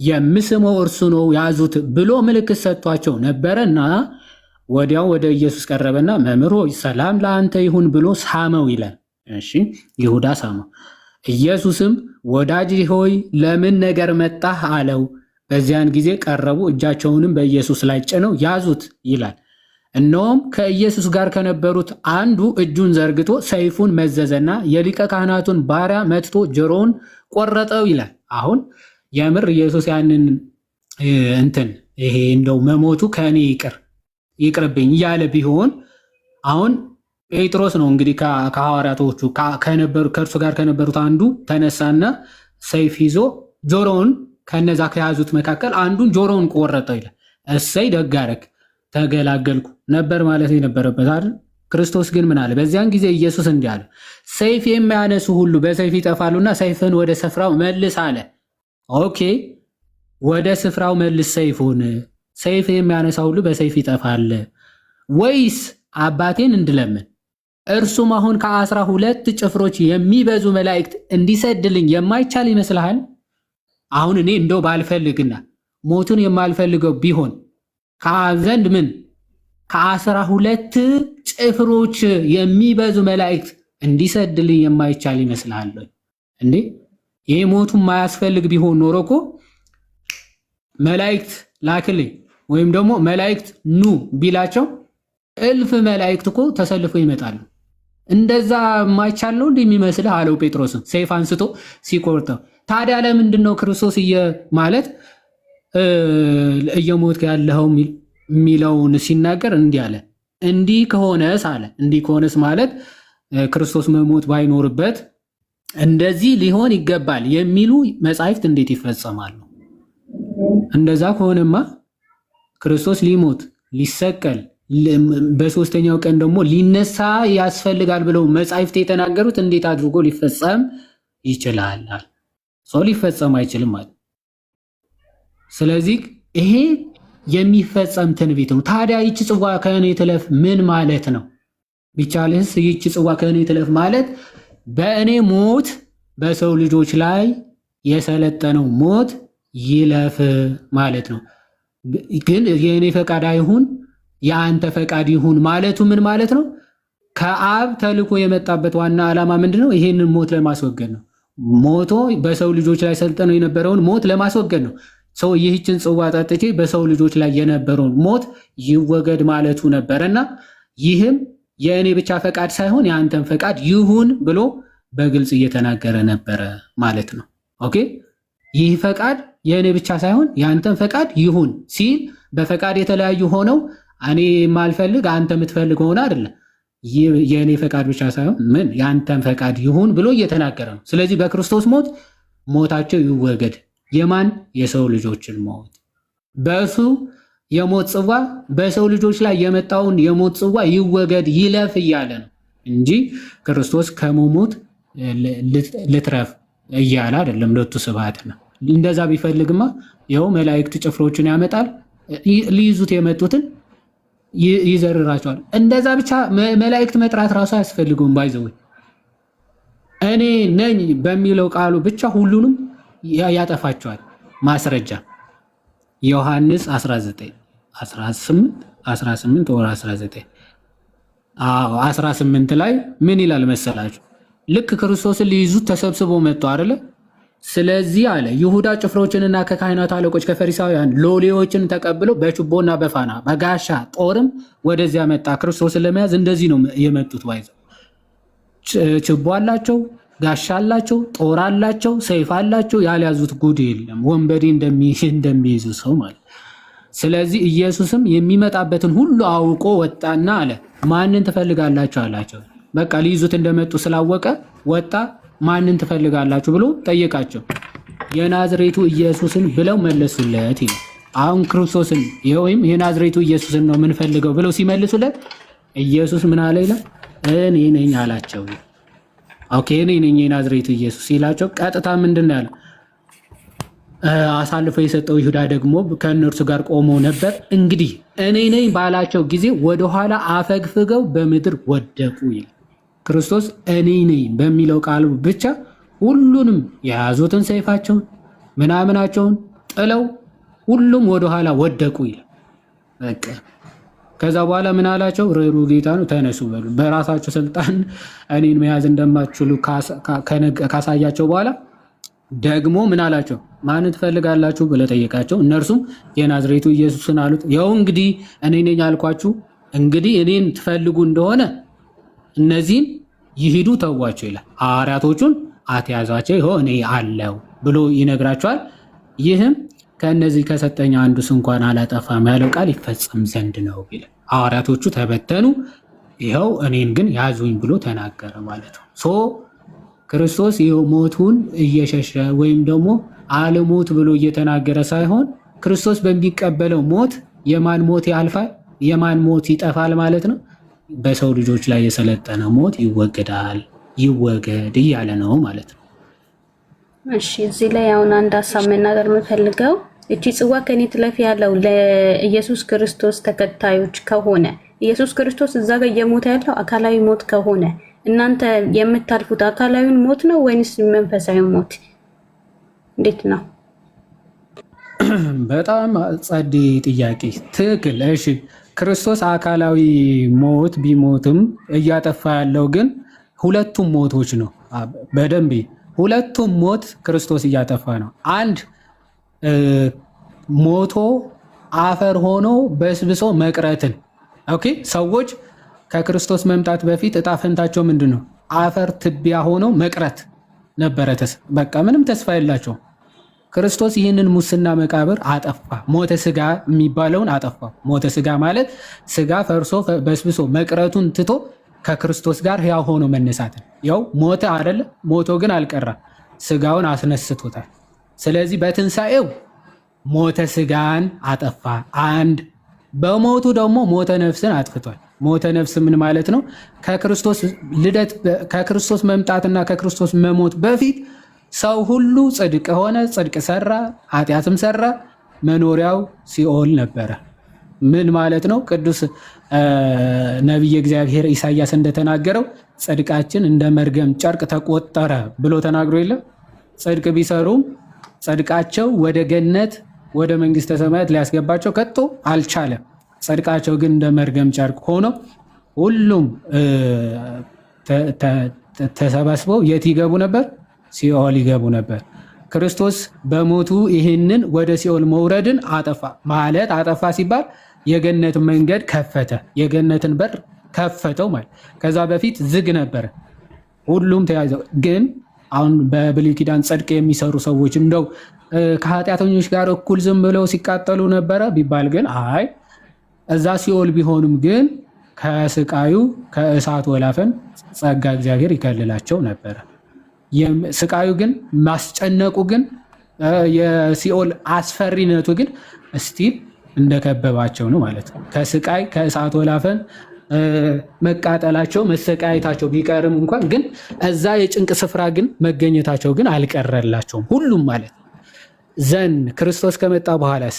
የምስመው እርሱ ነው ያዙት ብሎ ምልክት ሰጥቷቸው ነበረና ወዲያው ወደ ኢየሱስ ቀረበና መምህር ሆይ ሰላም ለአንተ ይሁን ብሎ ሳመው ይላል። እሺ ይሁዳ ሳመው። ኢየሱስም ወዳጅ ሆይ ለምን ነገር መጣህ አለው። በዚያን ጊዜ ቀረቡ፣ እጃቸውንም በኢየሱስ ላይ ጭነው ያዙት ይላል። እነሆም ከኢየሱስ ጋር ከነበሩት አንዱ እጁን ዘርግቶ ሰይፉን መዘዘና የሊቀ ካህናቱን ባሪያ መትቶ ጆሮውን ቆረጠው ይላል። አሁን የምር ኢየሱስ ያንን እንትን ይሄ እንደው መሞቱ ከእኔ ይቅርብኝ እያለ ቢሆን አሁን ጴጥሮስ ነው እንግዲህ ከሐዋርያቶቹ ከእርሱ ጋር ከነበሩት አንዱ ተነሳና ሰይፍ ይዞ ጆሮውን ከነዛ ከያዙት መካከል አንዱን ጆሮውን ቆረጠው ይላል። እሰይ ደግ አደረግ ተገላገልኩ ነበር ማለት የነበረበት አይደል? ክርስቶስ ግን ምን አለ? በዚያን ጊዜ ኢየሱስ እንዲህ አለ፣ ሰይፍ የሚያነሱ ሁሉ በሰይፍ ይጠፋሉና ሰይፍን ወደ ስፍራው መልስ አለ። ኦኬ፣ ወደ ስፍራው መልስ ሰይፉን። ሰይፍ የሚያነሳ ሁሉ በሰይፍ ይጠፋል። ወይስ አባቴን እንድለምን እርሱም አሁን ከ12 ጭፍሮች የሚበዙ መላእክት እንዲሰድልኝ የማይቻል ይመስልሃል? አሁን እኔ እንደው ባልፈልግና ሞቱን የማልፈልገው ቢሆን ከአብ ዘንድ ምን ከ12 ጭፍሮች የሚበዙ መላእክት እንዲሰድልኝ የማይቻል ይመስልሃል እንዴ? ይሄ ሞቱ የማያስፈልግ ቢሆን ኖሮ እኮ መላእክት ላክልኝ ወይም ደግሞ መላእክት ኑ ቢላቸው እልፍ መላእክት እኮ ተሰልፈው ይመጣሉ። እንደዛ የማይቻል ነው እንደሚመስልህ አለው ጴጥሮስን ሰይፍ አንስቶ ሲቆርጠው። ታዲያ ለምንድን ነው ክርስቶስ ማለት እየሞትክ ያለኸው የሚለውን ሲናገር እንዲህ አለ። እንዲህ ከሆነስ ማለት ክርስቶስ መሞት ባይኖርበት እንደዚህ ሊሆን ይገባል የሚሉ መጻሕፍት እንዴት ይፈጸማሉ? እንደዛ ከሆነማ ክርስቶስ ሊሞት ሊሰቀል በሶስተኛው ቀን ደግሞ ሊነሳ ያስፈልጋል ብለው መጻሕፍት የተናገሩት እንዴት አድርጎ ሊፈጸም ይችላል? ሰው ሊፈጸም አይችልም ማለት። ስለዚህ ይሄ የሚፈጸም ትንቢት ነው። ታዲያ ይቺ ጽዋ ከእኔ ትለፍ ምን ማለት ነው? ቢቻልህስ ይቺ ጽዋ ከእኔ ትለፍ ማለት በእኔ ሞት በሰው ልጆች ላይ የሰለጠነው ሞት ይለፍ ማለት ነው። ግን የእኔ ፈቃድ አይሁን የአንተ ፈቃድ ይሁን ማለቱ ምን ማለት ነው? ከአብ ተልኮ የመጣበት ዋና ዓላማ ምንድነው? ይሄንን ሞት ለማስወገድ ነው። ሞቶ በሰው ልጆች ላይ ሰልጥነው የነበረውን ሞት ለማስወገድ ነው። ሰው ይህችን ጽዋ ጠጥቼ በሰው ልጆች ላይ የነበረውን ሞት ይወገድ ማለቱ ነበርና ይህም የእኔ ብቻ ፈቃድ ሳይሆን የአንተን ፈቃድ ይሁን ብሎ በግልጽ እየተናገረ ነበረ ማለት ነው። ኦኬ፣ ይህ ፈቃድ የእኔ ብቻ ሳይሆን የአንተን ፈቃድ ይሁን ሲል በፈቃድ የተለያዩ ሆነው እኔ የማልፈልግ አንተ የምትፈልግ ሆነ አይደለም። የእኔ ፈቃድ ብቻ ሳይሆን የአንተን ፈቃድ ይሁን ብሎ እየተናገረ ነው። ስለዚህ በክርስቶስ ሞት ሞታቸው ይወገድ። የማን? የሰው ልጆችን ሞት በእሱ የሞት ጽዋ በሰው ልጆች ላይ የመጣውን የሞት ጽዋ ይወገድ ይለፍ እያለ ነው እንጂ ክርስቶስ ከመሞት ልትረፍ እያለ አይደለም። ለቱ ስብሐት ነው። እንደዛ ቢፈልግማ ይኸው መላእክት ጭፍሮችን ያመጣል፣ ሊይዙት የመጡትን ይዘርራቸዋል። እንደዛ ብቻ መላእክት መጥራት ራሱ አያስፈልገውም። ባይዘው እኔ ነኝ በሚለው ቃሉ ብቻ ሁሉንም ያጠፋቸዋል። ማስረጃ ዮሐንስ 18 ወር 18 ላይ ምን ይላል መሰላችሁ? ልክ ክርስቶስን ሊይዙት ተሰብስበው መጡ አይደለ? ስለዚህ አለ ይሁዳ ጭፍሮችንና ከካህናት አለቆች ከፈሪሳውያን ሎሌዎችን ተቀብለው በችቦና በፋና በጋሻ ጦርም ወደዚያ መጣ። ክርስቶስን ለመያዝ እንደዚህ ነው የመጡት። ባይዘው ችቦ አላቸው፣ ጋሻ አላቸው፣ ጦር አላቸው፣ ሰይፍ አላቸው። ያልያዙት ጉድ የለም። ወንበዴ እንደሚይዙ ሰው ማለት። ስለዚህ ኢየሱስም የሚመጣበትን ሁሉ አውቆ ወጣና አለ ማንን ትፈልጋላችሁ አላቸው። በቃ ሊይዙት እንደመጡ ስላወቀ ወጣ። ማንን ትፈልጋላችሁ ብሎ ጠየቃቸው። የናዝሬቱ ኢየሱስን ብለው መለሱለት ይላል። አሁን ክርስቶስን ወይም የናዝሬቱ ኢየሱስን ነው የምንፈልገው ብለው ሲመልሱለት ኢየሱስ ምን አለ ይላል? እኔ ነኝ አላቸው። ኦኬ፣ እኔ ነኝ የናዝሬቱ ኢየሱስ ሲላቸው ቀጥታ ምንድን ነው ያለው? አሳልፎ የሰጠው ይሁዳ ደግሞ ከእነርሱ ጋር ቆሞ ነበር። እንግዲህ እኔ ነኝ ባላቸው ጊዜ ወደኋላ አፈግፍገው በምድር ወደቁ ይላል። ክርስቶስ እኔ ነኝ በሚለው ቃሉ ብቻ ሁሉንም የያዙትን ሰይፋቸውን ምናምናቸውን ጥለው ሁሉም ወደኋላ ወደቁ ይላል። በቃ ከዛ በኋላ ምን አላቸው? ርኅሩኅ ጌታ ነው፣ ተነሱ በሉ። በራሳቸው ስልጣን እኔን መያዝ እንደማትችሉ ካሳያቸው በኋላ ደግሞ ምን አላቸው? ማንን ትፈልጋላችሁ ብሎ ጠየቃቸው። እነርሱም የናዝሬቱ ኢየሱስን አሉት። ያው እንግዲህ እኔ ነኝ አልኳችሁ። እንግዲህ እኔን ትፈልጉ እንደሆነ እነዚህን ይሂዱ ተዋቸው ይላል። ሐዋርያቶቹን አትያዟቸው፣ ይኸው እኔ አለው ብሎ ይነግራቸዋል። ይህም ከእነዚህ ከሰጠኝ አንዱስ እንኳን አላጠፋም ያለው ቃል ይፈጸም ዘንድ ነው ይላል። ሐዋርያቶቹ ተበተኑ፣ ይኸው እኔን ግን ያዙኝ ብሎ ተናገረ ማለት ነው። ክርስቶስ ይኸው ሞቱን እየሸሸ ወይም ደግሞ አልሞት ብሎ እየተናገረ ሳይሆን ክርስቶስ በሚቀበለው ሞት የማን ሞት ያልፋል፣ የማን ሞት ይጠፋል ማለት ነው። በሰው ልጆች ላይ የሰለጠነ ሞት ይወገዳል፣ ይወገድ እያለ ነው ማለት ነው። እሺ፣ እዚህ ላይ አሁን አንድ ሀሳብ መናገር የምፈልገው እቺ ጽዋ ከኔ ትለፍ ያለው ለኢየሱስ ክርስቶስ ተከታዮች ከሆነ ኢየሱስ ክርስቶስ እዛ ጋር እየሞተ ያለው አካላዊ ሞት ከሆነ እናንተ የምታልፉት አካላዊውን ሞት ነው ወይንስ መንፈሳዊ ሞት? እንዴት ነው? በጣም ጸዴ ጥያቄ። ትክክል። እሺ፣ ክርስቶስ አካላዊ ሞት ቢሞትም እያጠፋ ያለው ግን ሁለቱም ሞቶች ነው። በደንብ ሁለቱም ሞት ክርስቶስ እያጠፋ ነው። አንድ ሞቶ አፈር ሆኖ በስብሶ መቅረትን። ኦኬ፣ ሰዎች ከክርስቶስ መምጣት በፊት እጣ ፈንታቸው ምንድን ነው? አፈር ትቢያ ሆነው መቅረት ነበረ። በቃ ምንም ተስፋ የላቸውም። ክርስቶስ ይህንን ሙስና መቃብር አጠፋ። ሞተ ስጋ የሚባለውን አጠፋ። ሞተ ስጋ ማለት ስጋ ፈርሶ በስብሶ መቅረቱን ትቶ ከክርስቶስ ጋር ሕያው ሆኖ መነሳትን። ያው ሞተ አይደለ? ሞቶ ግን አልቀራም፣ ስጋውን አስነስቶታል። ስለዚህ በትንሣኤው ሞተ ስጋን አጠፋ። አንድ በሞቱ ደግሞ ሞተ ነፍስን አጥፍቷል። ሞተ ነፍስ ምን ማለት ነው? ከክርስቶስ ልደት ከክርስቶስ መምጣትና ከክርስቶስ መሞት በፊት ሰው ሁሉ ጽድቅ ሆነ፣ ጽድቅ ሰራ፣ ኃጢአትም ሰራ። መኖሪያው ሲኦል ነበረ። ምን ማለት ነው? ቅዱስ ነቢየ እግዚአብሔር ኢሳያስ እንደተናገረው ጽድቃችን እንደ መርገም ጨርቅ ተቆጠረ ብሎ ተናግሮ የለም? ጽድቅ ቢሰሩም ጽድቃቸው ወደ ገነት ወደ መንግስተ ሰማያት ሊያስገባቸው ከቶ አልቻለም። ጽድቃቸው ግን እንደ መርገም ጨርቅ ሆኖ ሁሉም ተሰባስበው የት ይገቡ ነበር? ሲኦል ይገቡ ነበር። ክርስቶስ በሞቱ ይህንን ወደ ሲኦል መውረድን አጠፋ። ማለት አጠፋ ሲባል የገነት መንገድ ከፈተ፣ የገነትን በር ከፈተው ማለት። ከዛ በፊት ዝግ ነበረ፣ ሁሉም ተያይዘው። ግን አሁን በብሉይ ኪዳን ጽድቅ የሚሰሩ ሰዎች እንደው ከኃጢአተኞች ጋር እኩል ዝም ብለው ሲቃጠሉ ነበረ ቢባል ግን አይ፣ እዛ ሲኦል ቢሆኑም ግን ከስቃዩ ከእሳት ወላፈን ጸጋ እግዚአብሔር ይከልላቸው ነበረ። ስቃዩ ግን ማስጨነቁ ግን የሲኦል አስፈሪነቱ ግን እስቲል እንደከበባቸው ነው ማለት ነው። ከስቃይ ከእሳት ወላፈን መቃጠላቸው መሰቃየታቸው ቢቀርም እንኳን ግን እዛ የጭንቅ ስፍራ ግን መገኘታቸው ግን አልቀረላቸውም ሁሉም ማለት ነው። ዘን ክርስቶስ ከመጣ በኋላስ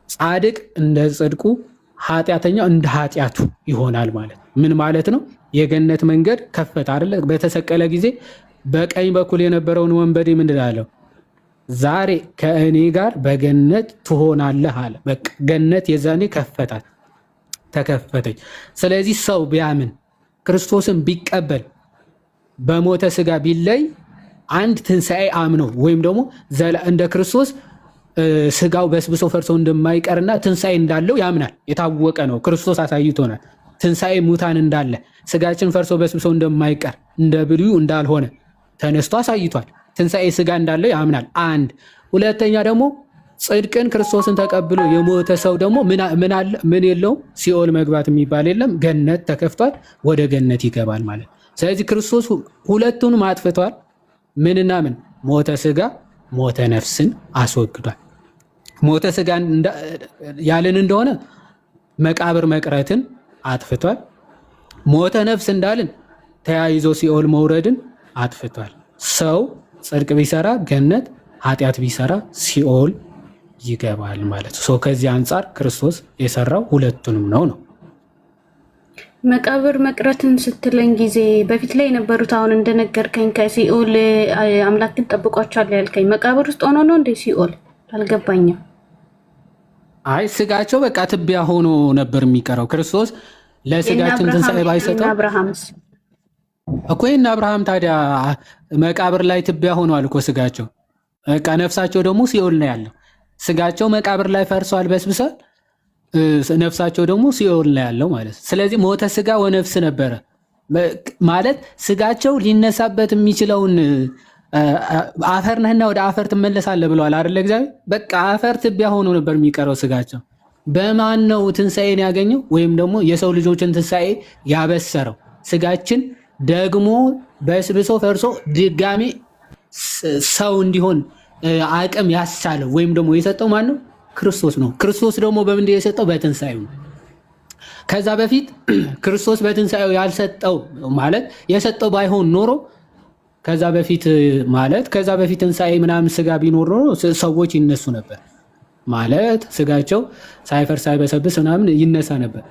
ጻድቅ እንደ ጽድቁ ኃጢአተኛው እንደ ኃጢአቱ ይሆናል ማለት ምን ማለት ነው? የገነት መንገድ ከፈተ አይደለ? በተሰቀለ ጊዜ በቀኝ በኩል የነበረውን ወንበዴ ምንድን አለው? ዛሬ ከእኔ ጋር በገነት ትሆናለህ አለ። በቃ ገነት የዛኔ ከፈታት፣ ተከፈተች። ስለዚህ ሰው ቢያምን ክርስቶስን ቢቀበል በሞተ ስጋ ቢለይ አንድ ትንሣኤ አምኖ ወይም ደግሞ እንደ ክርስቶስ ስጋው በስብሶ ፈርሶ እንደማይቀርና ትንሣኤ እንዳለው ያምናል። የታወቀ ነው። ክርስቶስ አሳይቶናል። ትንሣኤ ሙታን እንዳለ ስጋችን ፈርሶ በስብሶ እንደማይቀር እንደ ብሉዩ እንዳልሆነ ተነስቶ አሳይቷል። ትንሣኤ ስጋ እንዳለው ያምናል። አንድ ሁለተኛ ደግሞ ጽድቅን ክርስቶስን ተቀብሎ የሞተ ሰው ደግሞ ምን የለውም? ሲኦል መግባት የሚባል የለም። ገነት ተከፍቷል። ወደ ገነት ይገባል ማለት። ስለዚህ ክርስቶስ ሁለቱንም አጥፍቷል። ምንና ምን? ሞተ ስጋ ሞተ ነፍስን አስወግዷል። ሞተ ስጋ ያልን እንደሆነ መቃብር መቅረትን አጥፍቷል። ሞተ ነፍስ እንዳልን ተያይዞ ሲኦል መውረድን አጥፍቷል። ሰው ጽድቅ ቢሰራ ገነት፣ ኃጢአት ቢሰራ ሲኦል ይገባል ማለት ነው። ከዚህ አንጻር ክርስቶስ የሰራው ሁለቱንም ነው። መቃብር መቅረትን ስትለኝ ጊዜ በፊት ላይ የነበሩት አሁን እንደነገርከኝ ከሲኦል አምላክን ጠብቋቸዋል ያልከኝ መቃብር ውስጥ ሆኖ ነው እንደ ሲኦል? አልገባኝም። አይ ስጋቸው በቃ ትቢያ ሆኖ ነበር የሚቀረው። ክርስቶስ ለስጋችን ትንሣኤ ባይሰጠው እኮ ይህን አብርሃም ታዲያ መቃብር ላይ ትቢያ ሆኗል እኮ ስጋቸው። በቃ ነፍሳቸው ደግሞ ሲኦል ነው ያለው። ስጋቸው መቃብር ላይ ፈርሷል፣ በስብሷል። ነፍሳቸው ደግሞ ሲኦል ላይ ያለው ማለት። ስለዚህ ሞተ ስጋ ወነፍስ ነበረ ማለት ስጋቸው ሊነሳበት የሚችለውን አፈር ነህና ወደ አፈር ትመለሳለህ ብለዋል አይደለ እግዚአብሔር። በቃ አፈር ትቢያ ሆኖ ነበር የሚቀረው ስጋቸው። በማን ነው ትንሣኤን ያገኘው? ወይም ደግሞ የሰው ልጆችን ትንሣኤ ያበሰረው? ስጋችን ደግሞ በስብሶ ፈርሶ ድጋሜ ሰው እንዲሆን አቅም ያስቻለው ወይም ደግሞ የሰጠው ማን ነው? ክርስቶስ ነው። ክርስቶስ ደግሞ በምንድን የሰጠው? በትንሣኤው ነው። ከዛ በፊት ክርስቶስ በትንሣኤው ያልሰጠው ማለት የሰጠው ባይሆን ኖሮ ከዛ በፊት ትንሣኤ ምናምን ስጋ ቢኖር ኖሮ ሰዎች ይነሱ ነበር ማለት ስጋቸው ሳይፈር ሳይበሰብስ ምናምን ይነሳ ነበር።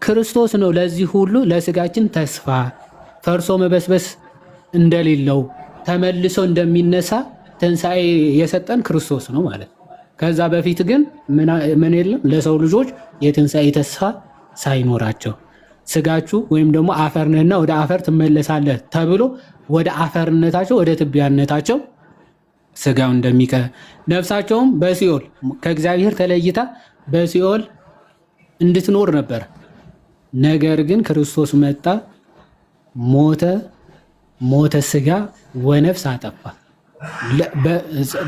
ክርስቶስ ነው ለዚህ ሁሉ ለስጋችን ተስፋ ፈርሶ መበስበስ እንደሌለው ተመልሶ እንደሚነሳ ትንሣኤ የሰጠን ክርስቶስ ነው ማለት። ከዛ በፊት ግን ምን የለም ለሰው ልጆች የትንሣኤ ተስፋ ሳይኖራቸው ስጋችሁ ወይም ደግሞ አፈር ነህና ወደ አፈር ትመለሳለህ ተብሎ ወደ አፈርነታቸው ወደ ትቢያነታቸው ስጋው ነፍሳቸውም በሲኦል ከእግዚአብሔር ተለይታ በሲኦል እንድትኖር ነበር ነገር ግን ክርስቶስ መጣ፣ ሞተ ስጋ ወነፍስ አጠፋ።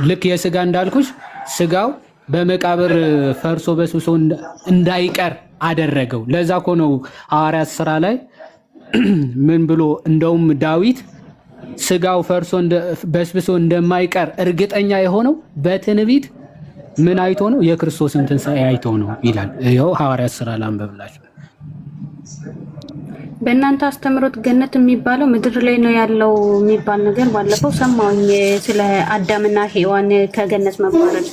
ልክ የስጋ እንዳልኩሽ ስጋው በመቃብር ፈርሶ በስብሶ እንዳይቀር አደረገው። ለዛ እኮ ነው ሐዋርያት ሥራ ላይ ምን ብሎ እንደውም ዳዊት ስጋው ፈርሶ በስብሶ እንደማይቀር እርግጠኛ የሆነው በትንቢት ምን አይቶ ነው? የክርስቶስን ትንሣኤ አይቶ ነው ይላል። ይኸው ሐዋርያት ሥራ ላንብብላችሁ። በእናንተ አስተምሮት ገነት የሚባለው ምድር ላይ ነው ያለው የሚባል ነገር ባለፈው ሰማሁኝ። ስለ አዳምና ሔዋን ከገነት መባረር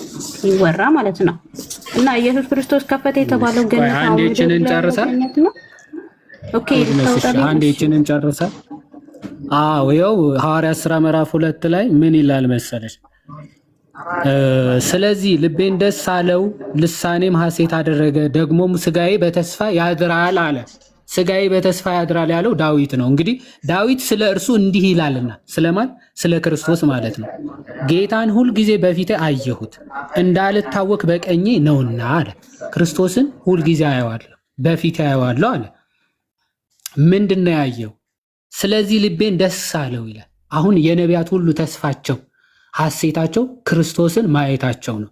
ይወራ ማለት ነው። እና ኢየሱስ ክርስቶስ ከፈተ የተባለው ገነት ነው። አንዴችንን ጨርሳ ኦኬ፣ ተውጣለሽ። አንዴችንን ጨርሳ። አዎ ይኸው ሐዋርያት ሥራ ምዕራፍ 2 ላይ ምን ይላል መሰለሽ? ስለዚህ ልቤን ደስ አለው፣ ልሳኔም ሐሴት አደረገ፣ ደግሞም ስጋዬ በተስፋ ያድራል አለ። ስጋዬ በተስፋ ያድራል ያለው ዳዊት ነው። እንግዲህ ዳዊት ስለ እርሱ እንዲህ ይላልና፣ ስለማን? ስለ ክርስቶስ ማለት ነው። ጌታን ሁልጊዜ በፊቴ አየሁት፣ እንዳልታወክ በቀኜ ነውና አለ። ክርስቶስን ሁልጊዜ አየዋለሁ፣ በፊቴ አየዋለሁ አለ። ምንድን ነው ያየው? ስለዚህ ልቤን ደስ አለው ይላል። አሁን የነቢያት ሁሉ ተስፋቸው ሐሴታቸው ክርስቶስን ማየታቸው ነው።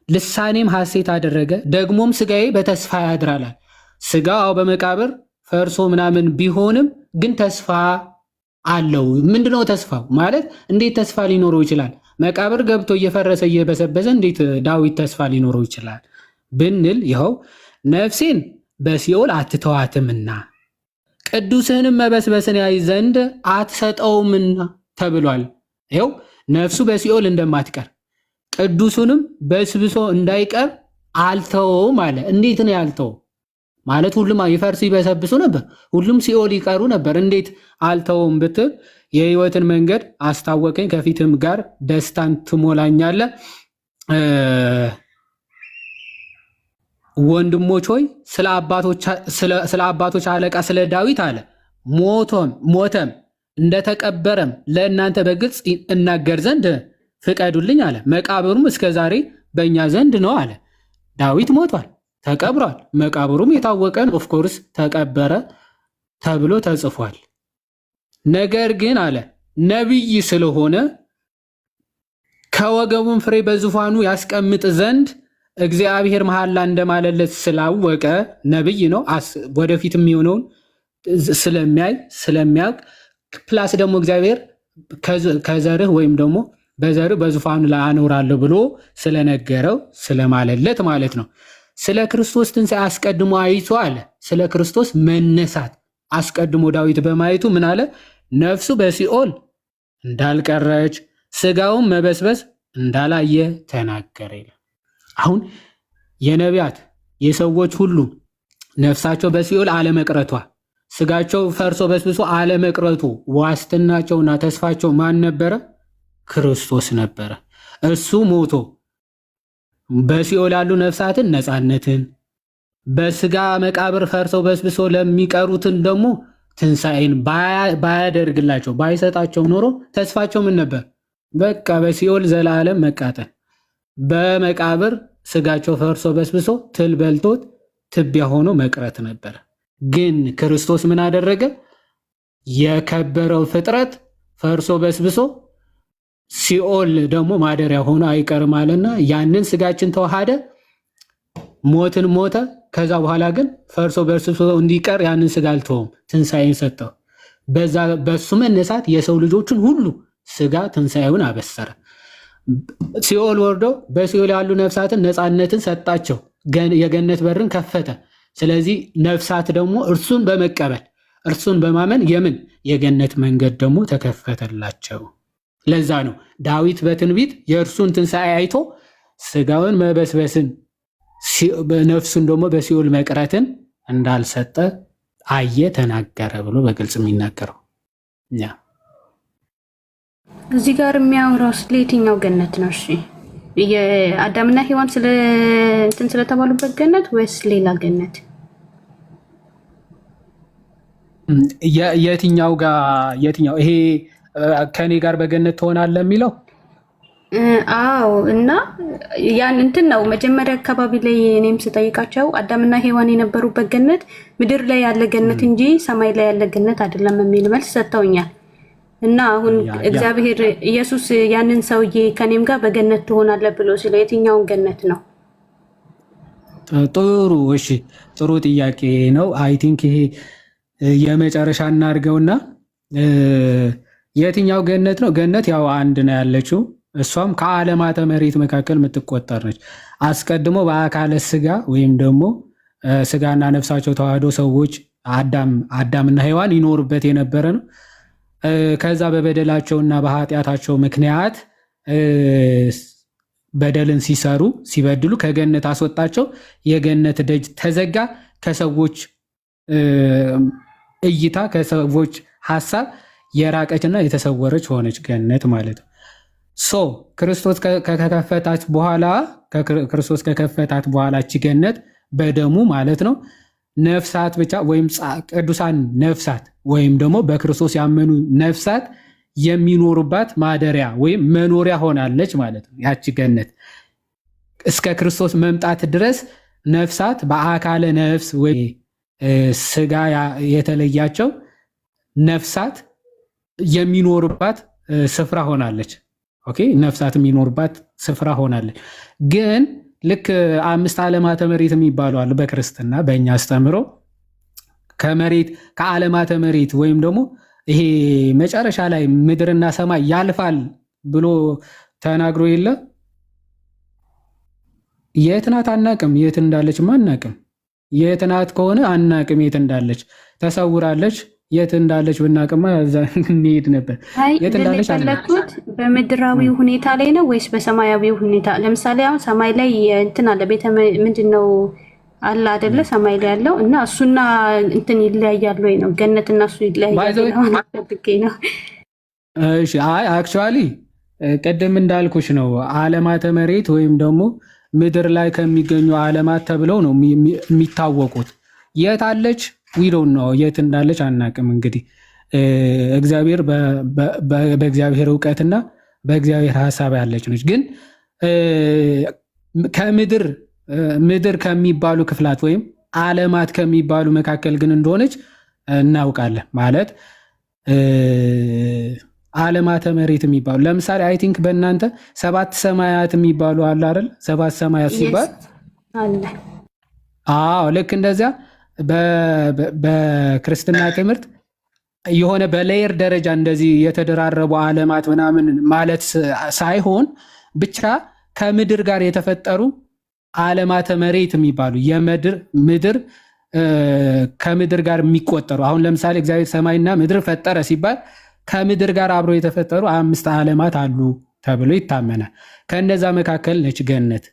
ልሳኔም ሐሴት አደረገ፣ ደግሞም ስጋዬ በተስፋ ያድራል። ስጋው በመቃብር ፈርሶ ምናምን ቢሆንም ግን ተስፋ አለው። ምንድነው ተስፋው? ማለት እንዴት ተስፋ ሊኖረው ይችላል? መቃብር ገብቶ እየፈረሰ እየበሰበሰ እንዴት ዳዊት ተስፋ ሊኖረው ይችላል ብንል፣ ይኸው ነፍሴን በሲኦል አትተዋትምና ቅዱስህንም መበስበስን ያይ ዘንድ አትሰጠውምና ተብሏል። ይኸው ነፍሱ በሲኦል እንደማትቀር ቅዱሱንም በስብሶ እንዳይቀር አልተወውም አለ። እንዴት ነው ያልተወው? ማለት ሁሉም ይፈርሱ ይበሰብሱ ነበር፣ ሁሉም ሲኦል ይቀሩ ነበር። እንዴት አልተውም ብትል የሕይወትን መንገድ አስታወቀኝ፣ ከፊትም ጋር ደስታን ትሞላኛለህ። ወንድሞች ሆይ ስለ አባቶች አለቃ ስለ ዳዊት አለ ሞተም እንደተቀበረም ለእናንተ በግልጽ እናገር ዘንድ ፍቀዱልኝ አለ። መቃብሩም እስከ ዛሬ በእኛ ዘንድ ነው አለ። ዳዊት ሞቷል፣ ተቀብሯል። መቃብሩም የታወቀን ኦፍኮርስ ተቀበረ ተብሎ ተጽፏል። ነገር ግን አለ ነቢይ ስለሆነ ከወገቡም ፍሬ በዙፋኑ ያስቀምጥ ዘንድ እግዚአብሔር መሐላ እንደማለለት ስላወቀ ነቢይ ነው። ወደፊት የሚሆነውን ስለሚያውቅ ፕላስ ደግሞ እግዚአብሔር ከዘርህ ወይም ደግሞ በዘርህ በዙፋኑ ላይ አኖራለሁ ብሎ ስለነገረው ስለማለለት ማለት ነው። ስለ ክርስቶስ ትንሣኤ አስቀድሞ አይቶ አለ። ስለ ክርስቶስ መነሳት አስቀድሞ ዳዊት በማየቱ ምን አለ? ነፍሱ በሲኦል እንዳልቀረች ስጋውን መበስበስ እንዳላየ ተናገረ ይላል። አሁን የነቢያት የሰዎች ሁሉ ነፍሳቸው በሲኦል አለመቅረቷ፣ ስጋቸው ፈርሶ በስብሶ አለመቅረቱ ዋስትናቸውና ተስፋቸው ማን ነበረ? ክርስቶስ ነበረ። እሱ ሞቶ በሲኦል ያሉ ነፍሳትን ነፃነትን፣ በስጋ መቃብር ፈርሰው በስብሶ ለሚቀሩትን ደግሞ ትንሣኤን ባያደርግላቸው ባይሰጣቸው ኖሮ ተስፋቸው ምን ነበር? በቃ በሲኦል ዘላለም መቃጠል፣ በመቃብር ስጋቸው ፈርሶ በስብሶ ትል በልቶት ትቢያ ሆኖ መቅረት ነበር። ግን ክርስቶስ ምን አደረገ? የከበረው ፍጥረት ፈርሶ በስብሶ ሲኦል ደግሞ ማደሪያ ሆኖ አይቀርም አለና ያንን ስጋችን ተዋሃደ፣ ሞትን ሞተ። ከዛ በኋላ ግን ፈርሶ በስብሶ እንዲቀር ያንን ስጋ አልተወም፣ ትንሣኤን ሰጠው። በሱ መነሳት የሰው ልጆችን ሁሉ ስጋ ትንሣኤውን አበሰረ። ሲኦል ወርዶ በሲኦል ያሉ ነፍሳትን ነፃነትን ሰጣቸው፣ የገነት በርን ከፈተ። ስለዚህ ነፍሳት ደግሞ እርሱን በመቀበል እርሱን በማመን የገነት መንገድ ደግሞ ተከፈተላቸው። ለዛ ነው ዳዊት በትንቢት የእርሱን ትንሣኤ አይቶ ስጋውን መበስበስን ነፍሱን ደግሞ በሲኦል መቅረትን እንዳልሰጠ አየ፣ ተናገረ ብሎ በግልጽ የሚናገረው። እዚህ ጋር የሚያወራው ስለ የትኛው ገነት ነው? እሺ የአዳምና ሔዋን ስለተባሉበት ገነት ወይስ ሌላ ገነት? የትኛው ይሄ ከኔ ጋር በገነት ትሆናለህ የሚለው አዎ እና ያን እንትን ነው መጀመሪያ አካባቢ ላይ እኔም ስጠይቃቸው አዳምና ሔዋን የነበሩበት ገነት ምድር ላይ ያለ ገነት እንጂ ሰማይ ላይ ያለ ገነት አይደለም የሚል መልስ ሰጥተውኛል። እና አሁን እግዚአብሔር ኢየሱስ ያንን ሰውዬ ከኔም ጋር በገነት ትሆናለህ ብሎ ሲለ የትኛውን ገነት ነው? ጥሩ እሺ፣ ጥሩ ጥያቄ ነው። አይ ቲንክ ይሄ የመጨረሻ እናድርገውና የትኛው ገነት ነው? ገነት ያው አንድ ነው ያለችው፣ እሷም ከዓለማተ መሬት መካከል የምትቆጠር ነች። አስቀድሞ በአካለ ስጋ ወይም ደግሞ ስጋና ነፍሳቸው ተዋህዶ ሰዎች አዳምና ሔዋን ይኖሩበት የነበረ ነው። ከዛ በበደላቸውና በኃጢአታቸው ምክንያት በደልን ሲሰሩ ሲበድሉ ከገነት አስወጣቸው። የገነት ደጅ ተዘጋ። ከሰዎች እይታ ከሰዎች ሀሳብ የራቀችና የተሰወረች ሆነች ገነት ማለት ነው። ክርስቶስ ከከፈታት በኋላ እቺ ገነት በደሙ ማለት ነው ነፍሳት ብቻ ወይም ቅዱሳን ነፍሳት ወይም ደግሞ በክርስቶስ ያመኑ ነፍሳት የሚኖሩባት ማደሪያ ወይም መኖሪያ ሆናለች ማለት ነው። ያቺ ገነት እስከ ክርስቶስ መምጣት ድረስ ነፍሳት በአካለ ነፍስ ወይ ስጋ የተለያቸው ነፍሳት የሚኖሩባት ስፍራ ሆናለች። ኦኬ፣ ነፍሳት የሚኖሩባት ስፍራ ሆናለች። ግን ልክ 5 ዓለማተ መሬት የሚባሉ አሉ በክርስትና በእኛ አስተምሮ ከዓለማተ መሬት ወይም ደግሞ ይሄ መጨረሻ ላይ ምድርና ሰማይ ያልፋል ብሎ ተናግሮ የለ የት ናት? አናቅም። የት እንዳለችማ አናቅም። የት ናት ከሆነ አናቅም። የት እንዳለች ተሰውራለች። የት እንዳለች ብናቅማ እዛ እንሄድ ነበር። የት እንዳለች አለኩት። በምድራዊ ሁኔታ ላይ ነው ወይስ በሰማያዊ ሁኔታ? ለምሳሌ አሁን ሰማይ ላይ እንትን አለ ቤተ ምንድን ነው አለ አይደለ? ሰማይ ላይ ያለው እና እሱና እንትን ይለያያሉ ወይ ነው? ገነት እና እሱ ይለያያሉ ነው? እሺ፣ አይ አክቹአሊ ቅድም እንዳልኩሽ ነው። ዓለማተ መሬት ወይም ደግሞ ምድር ላይ ከሚገኙ ዓለማት ተብለው ነው የሚታወቁት። የት አለች? ዊዶን ነው የት እንዳለች አናቅም። እንግዲህ እግዚአብሔር በእግዚአብሔር እውቀትና በእግዚአብሔር ሀሳብ ያለች ነች። ግን ምድር ከሚባሉ ክፍላት ወይም ዓለማት ከሚባሉ መካከል ግን እንደሆነች እናውቃለን። ማለት ዓለማተ መሬት የሚባሉ ለምሳሌ አይ ቲንክ በእናንተ 7 ሰማያት የሚባሉ አለ አይደል? 7 ሰማያት ሲባል አዎ፣ ልክ እንደዚያ በክርስትና ትምህርት የሆነ በሌየር ደረጃ እንደዚህ የተደራረቡ ዓለማት ምናምን ማለት ሳይሆን ብቻ ከምድር ጋር የተፈጠሩ ዓለማተ መሬት የሚባሉ ምድር ከምድር ጋር የሚቆጠሩ አሁን ለምሳሌ እግዚአብሔር ሰማይና ምድር ፈጠረ ሲባል ከምድር ጋር አብሮ የተፈጠሩ 5 ዓለማት አሉ ተብሎ ይታመናል። ከነዛ መካከል ነች ገነት።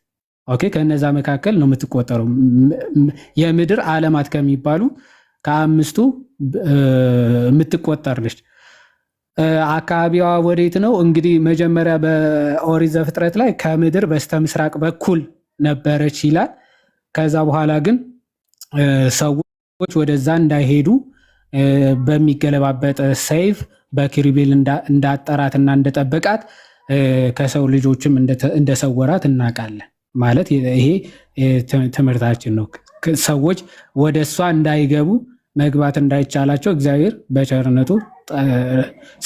ኦኬ፣ ከነዛ መካከል ነው የምትቆጠረው። የምድር ዓለማት ከሚባሉ ከ5ቱ የምትቆጠር ነች። አካባቢዋ ወዴት ነው? እንግዲህ መጀመሪያ በኦሪት ዘፍጥረት ላይ ከምድር በስተ ምስራቅ በኩል ነበረች ይላል። ከዛ በኋላ ግን ሰዎች ወደዛ እንዳይሄዱ በሚገለባበጥ ሰይፍ በኪሩቤል እንዳጠራትና እንደጠበቃት ከሰው ልጆችም እንደሰወራት እናውቃለን። ማለት ይሄ ትምህርታችን ነው። ሰዎች ወደ እሷ እንዳይገቡ መግባት እንዳይቻላቸው እግዚአብሔር በቸርነቱ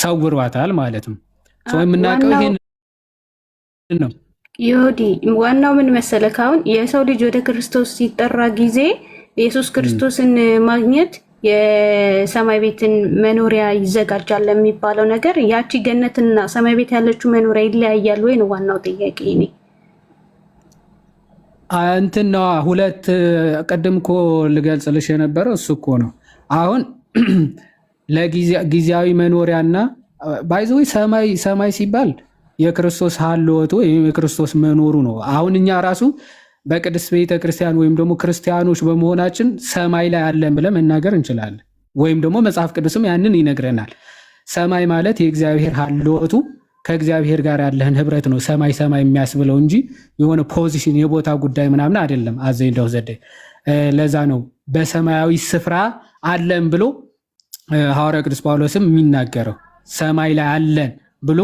ሰውሯታል ማለት ነው። የምናውቀው ይሄን ነው። ይሁዲ ዋናው ምን መሰለህ፣ አሁን የሰው ልጅ ወደ ክርስቶስ ሲጠራ ጊዜ ኢየሱስ ክርስቶስን ማግኘት የሰማይ ቤትን መኖሪያ ይዘጋጃል የሚባለው ነገር ያቺ ገነትና ሰማይ ቤት ያለችው መኖሪያ ይለያያል ወይ ነው ዋናው ጥያቄ። እኔ እንትን ነዋ ሁለት ቀደም እኮ ልገልጽልሽ የነበረው እሱ እኮ ነው። አሁን ለጊዜያዊ መኖሪያና ባይዘው ሰማይ ሲባል የክርስቶስ ሀልወቱ ወይም የክርስቶስ መኖሩ ነው። አሁን እኛ ራሱ በቅድስት ቤተ ክርስቲያን ወይም ደግሞ ክርስቲያኖች በመሆናችን ሰማይ ላይ አለን ብለን መናገር እንችላለን። ወይም ደግሞ መጽሐፍ ቅዱስም ያንን ይነግረናል። ሰማይ ማለት የእግዚአብሔር ሀልወቱ ከእግዚአብሔር ጋር ያለህን ህብረት ነው ሰማይ የሚያስብለው እንጂ የሆነ ፖዚሽን የቦታ ጉዳይ ምናምን አይደለም። አዘኝ እንደው ዘዴ ለዛ ነው በሰማያዊ ስፍራ አለን ብሎ ሐዋርያ ቅዱስ ጳውሎስም የሚናገረው ሰማይ ላይ አለን ብሎ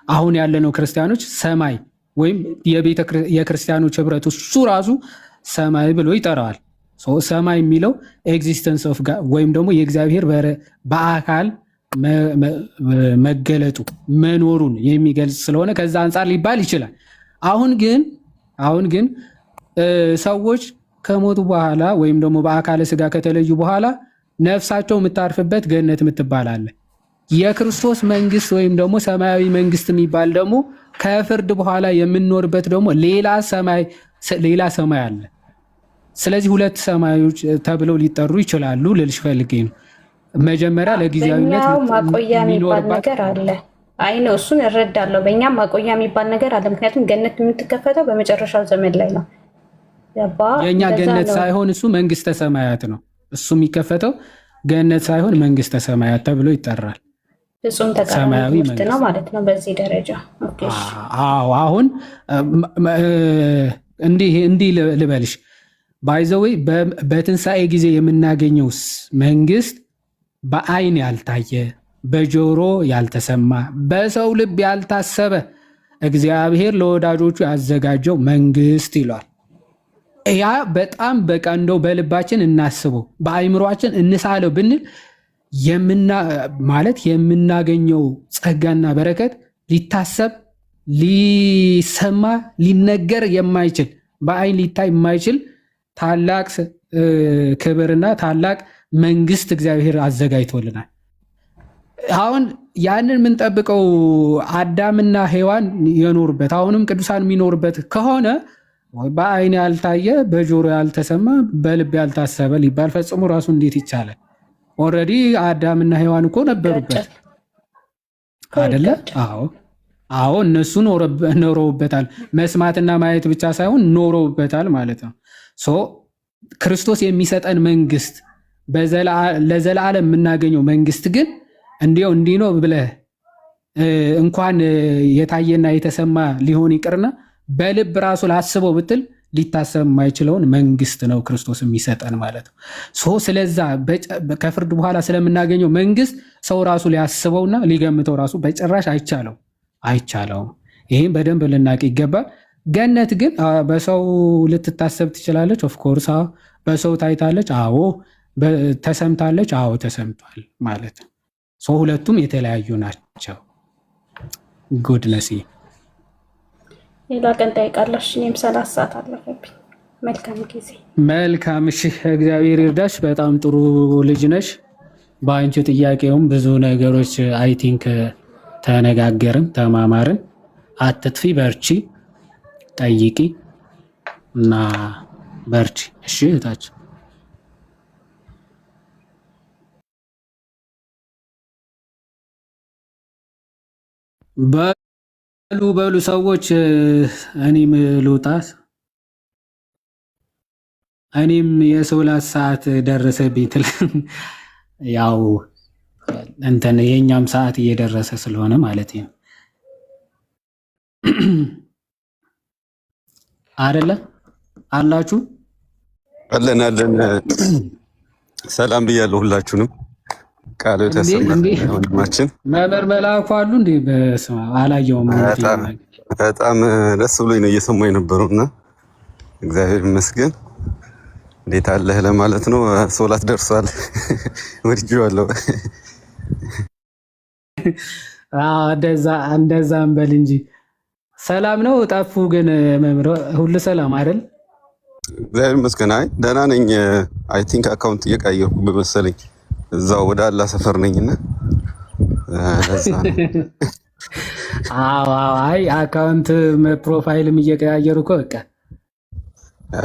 አሁን ያለነው ክርስቲያኖች ሰማይ ወይም የክርስቲያኖች ህብረት እሱ ራሱ ሰማይ ብሎ ይጠራዋል። ሰማይ የሚለው ኤግዚስተንስ ኦፍ ጋድ ወይም ደግሞ የእግዚአብሔር በአካል መገለጡ መኖሩን የሚገልጽ ስለሆነ ከዛ አንጻር ሊባል ይችላል። አሁን ግን ሰዎች ከሞቱ በኋላ ወይም ደግሞ በአካለ ስጋ ከተለዩ በኋላ ነፍሳቸው የምታርፍበት ገነት የምትባላለ። የክርስቶስ መንግስት ወይም ደግሞ ሰማያዊ መንግስት የሚባል ደግሞ ከፍርድ በኋላ የምንኖርበት ደግሞ ሌላ ሰማይ አለ። ስለዚህ ሁለት ሰማዮች ተብለው ሊጠሩ ይችላሉ ልልሽ ፈልጌ ነው። መጀመሪያ ለጊዜያዊነት ማቆያ የሚባል ነገር አለ። አይ ነው እሱን እረዳለሁ። በእኛም ማቆያ የሚባል ነገር አለ። ምክንያቱም ገነት የምትከፈተው በመጨረሻው ዘመን ላይ ነው። የእኛ ገነት ሳይሆን እሱ መንግስተ ሰማያት ነው። እሱ የሚከፈተው ገነት ሳይሆን መንግስተ ሰማያት ተብሎ ይጠራል። ፍጹም ተቃራኒ ነው ማለት ነው በዚህ ደረጃ። አሁን እንዲህ ልበልሽ ባይዘወይ በትንሣኤ ጊዜ የምናገኘው መንግስት በአይን ያልታየ በጆሮ ያልተሰማ በሰው ልብ ያልታሰበ እግዚአብሔር ለወዳጆቹ ያዘጋጀው መንግስት ይሏል። ያ በጣም በቃ እንደው በልባችን እናስበው በአይምሯችን እንሳለው ብንል ማለት የምናገኘው ጸጋና በረከት ሊታሰብ ሊሰማ ሊነገር የማይችል በአይን ሊታይ የማይችል ታላቅ ክብርና ታላቅ መንግስት እግዚአብሔር አዘጋጅቶልናል። አሁን ያንን የምንጠብቀው አዳምና ሔዋን የኖሩበት አሁንም ቅዱሳን የሚኖሩበት ከሆነ በአይን ያልታየ በጆሮ ያልተሰማ በልብ ያልታሰበ ሊባል ፈጽሞ ራሱ እንዴት ይቻላል? ኦልሬዲ አዳምና ሔዋን እኮ ነበሩበት አይደለ? አዎ እነሱ ኖረውበታል። መስማትና ማየት ብቻ ሳይሆን ኖረውበታል ማለት ነው። ክርስቶስ የሚሰጠን መንግስት ለዘላለም የምናገኘው መንግስት ግን እንዲህ ነው ብለህ እንኳን የታየና የተሰማ ሊሆን ይቅርና በልብ ራሱ ላስበው ብትል ሊታሰብ የማይችለውን መንግስት ነው ክርስቶስ የሚሰጠን ማለት ነው። ስለዛ ከፍርድ በኋላ ስለምናገኘው መንግስት ሰው ራሱ ሊያስበውና ሊገምተው ራሱ በጭራሽ አይቻለውም። ይህም በደንብ ልናቅ ይገባል። ገነት ግን በሰው ልትታሰብ ትችላለች። ኦፍኮርስ በሰው ታይታለች። አዎ ተሰምታለች። አዎ ተሰምቷል ማለት ነው። ሁለቱም የተለያዩ ናቸው። ጉድነስ ሌላ ቀን ጠይቃለሽ። እኔም 30 ሰዓት አለፈብኝ። መልካም ጊዜ። መልካም። እሺ፣ እግዚአብሔር ይርዳሽ። በጣም ጥሩ ልጅ ነሽ። በአንቺ ጥያቄውም ብዙ ነገሮች አይ ቲንክ ተነጋገርን፣ ተማማርን። አትጥፊ፣ በርቺ፣ ጠይቂ እና በርቺ። እሺ እህታችን በሉ ሰዎች፣ እኔም ልውጣት። እኔም የሶላት ሰዓት ደረሰብኝ። ያው እንትን የኛም ሰዓት እየደረሰ ስለሆነ ማለት ነው አይደለ? አላችሁ? አለን። ሰላም ብያለሁ ሁላችሁንም። ቃሉ ተሰማ ወንድማችን መምህር መላኩ አሉ እንዴ? በስማ አላየውም። በጣም ደስ ብሎኝ ነው እየሰማሁ የነበረውና እግዚአብሔር ይመስገን። እንዴት አለህ ለማለት ነው። ሶላት ደርሷል። ወድጄዋለሁ። እንደዛ እንበል እንጂ ሰላም ነው። ጠፉ ግን መምህር ሁሉ ሰላም አይደል? እግዚአብሔር ይመስገን። አይ ደህና ነኝ። አይ ቲንክ አካውንት እየቀየርኩ በመሰለኝ እዛው ወደ አላ ሰፈር ነኝና ለዛ ነው። አይ አካውንት ፕሮፋይልም እየቀያየሩ እኮ በቃ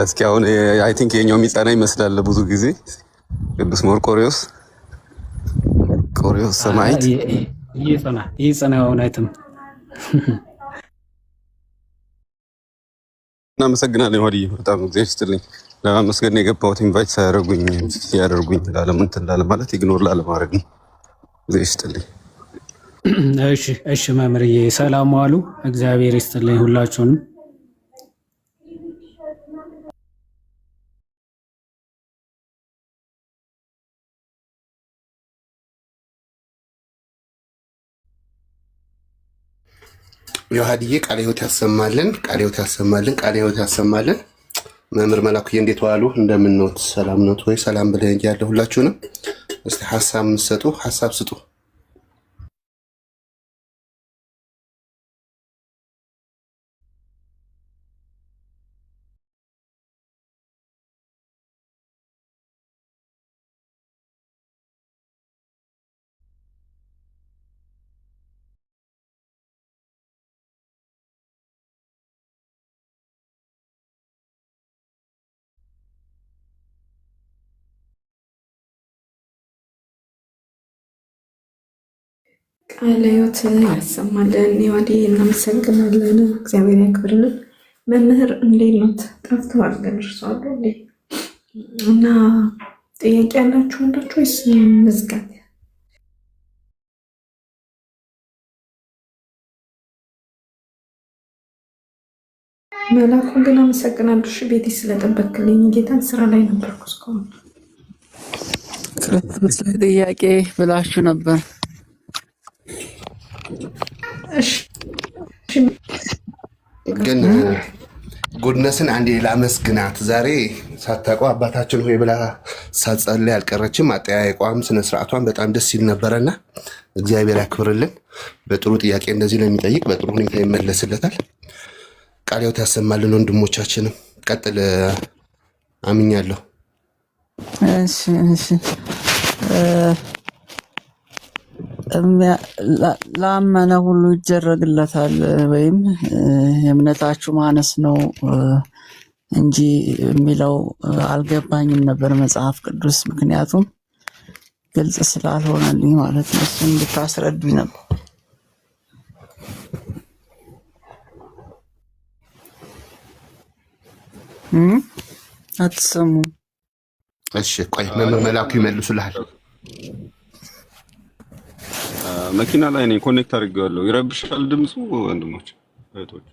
እስኪ አሁን አይ ቲንክ የኛው የሚጸና ይመስላል። ብዙ ጊዜ ቅዱስ መርቆሪዎስ ሰማዕት ይጸና እውነትም። እናመሰግናለን። ወዲህ በጣም እግዚአብሔር ይስጥልኝ። ለማመስገን ነው የገባሁት። ኢንቫይት ሳያደርጉኝ ሲያደርጉኝ ላለ ማለት ኢግኖር ላለማድረግ ነው። እግዚአብሔር ይስጥልኝ። እሺ መምህርዬ፣ ሰላም ዋሉ። እግዚአብሔር ይስጥልኝ ሁላችሁንም። ዮሐድዬ ቃለ ሕይወት ያሰማልን፣ ቃለ ሕይወት ያሰማልን፣ ቃለ ሕይወት ያሰማልን። መምህር መላኩዬ እንዴት ዋሉ? እንደምንኖት ሰላም ኖት ወይ? ሰላም ብለህ ያለ ሁላችሁንም እስቲ ሀሳብ የምትሰጡ ሀሳብ ስጡ። ቃለ ሕይወት ያሰማልን። ዮሐዴ እናመሰግናለን። እግዚአብሔር ያክብርልን። መምህር እንዴት ኖት? ጠፍተዋል ግን እርሱ አሉ እና ጥያቄ ያላችሁ ወንዶች ወይስ መዝጋት? መላኩ ግን አመሰግናለሁ። እሺ ቤቴ ስለጠበክልኝ ጌታን ስራ ላይ ነበርኩ እስካሁን። ክርስቶስ ላይ ጥያቄ ብላችሁ ነበር። ግን ጉድነስን አንዴ ላመስግናት። ዛሬ ሳታውቀው አባታችን ሆይ ብላ ሳትጸልይ አልቀረችም። አጠያየቋም ስነስርዓቷን በጣም ደስ ይል ነበረና እግዚአብሔር ያክብርልን። በጥሩ ጥያቄ እንደዚህ ለሚጠይቅ በጥሩ ሁኔታ ይመለስለታል። ቃለ ሕይወት ያሰማልን። ወንድሞቻችንም ቀጥል። አምኛለሁ። እሺ ላመነ ሁሉ ይደረግለታል ወይም የእምነታችሁ ማነስ ነው እንጂ የሚለው አልገባኝም ነበር መጽሐፍ ቅዱስ፣ ምክንያቱም ግልጽ ስላልሆነልኝ ማለት ነው። እሱን እንድታስረዱኝ ነበር። አትሰሙም? እሺ ቆይ መምህር መላኩ ይመልሱልሃል። መኪና ላይ ነኝ፣ ኮኔክት አድርጌዋለሁ። ይረብሻል ድምፁ ወንድሞች እህቶች?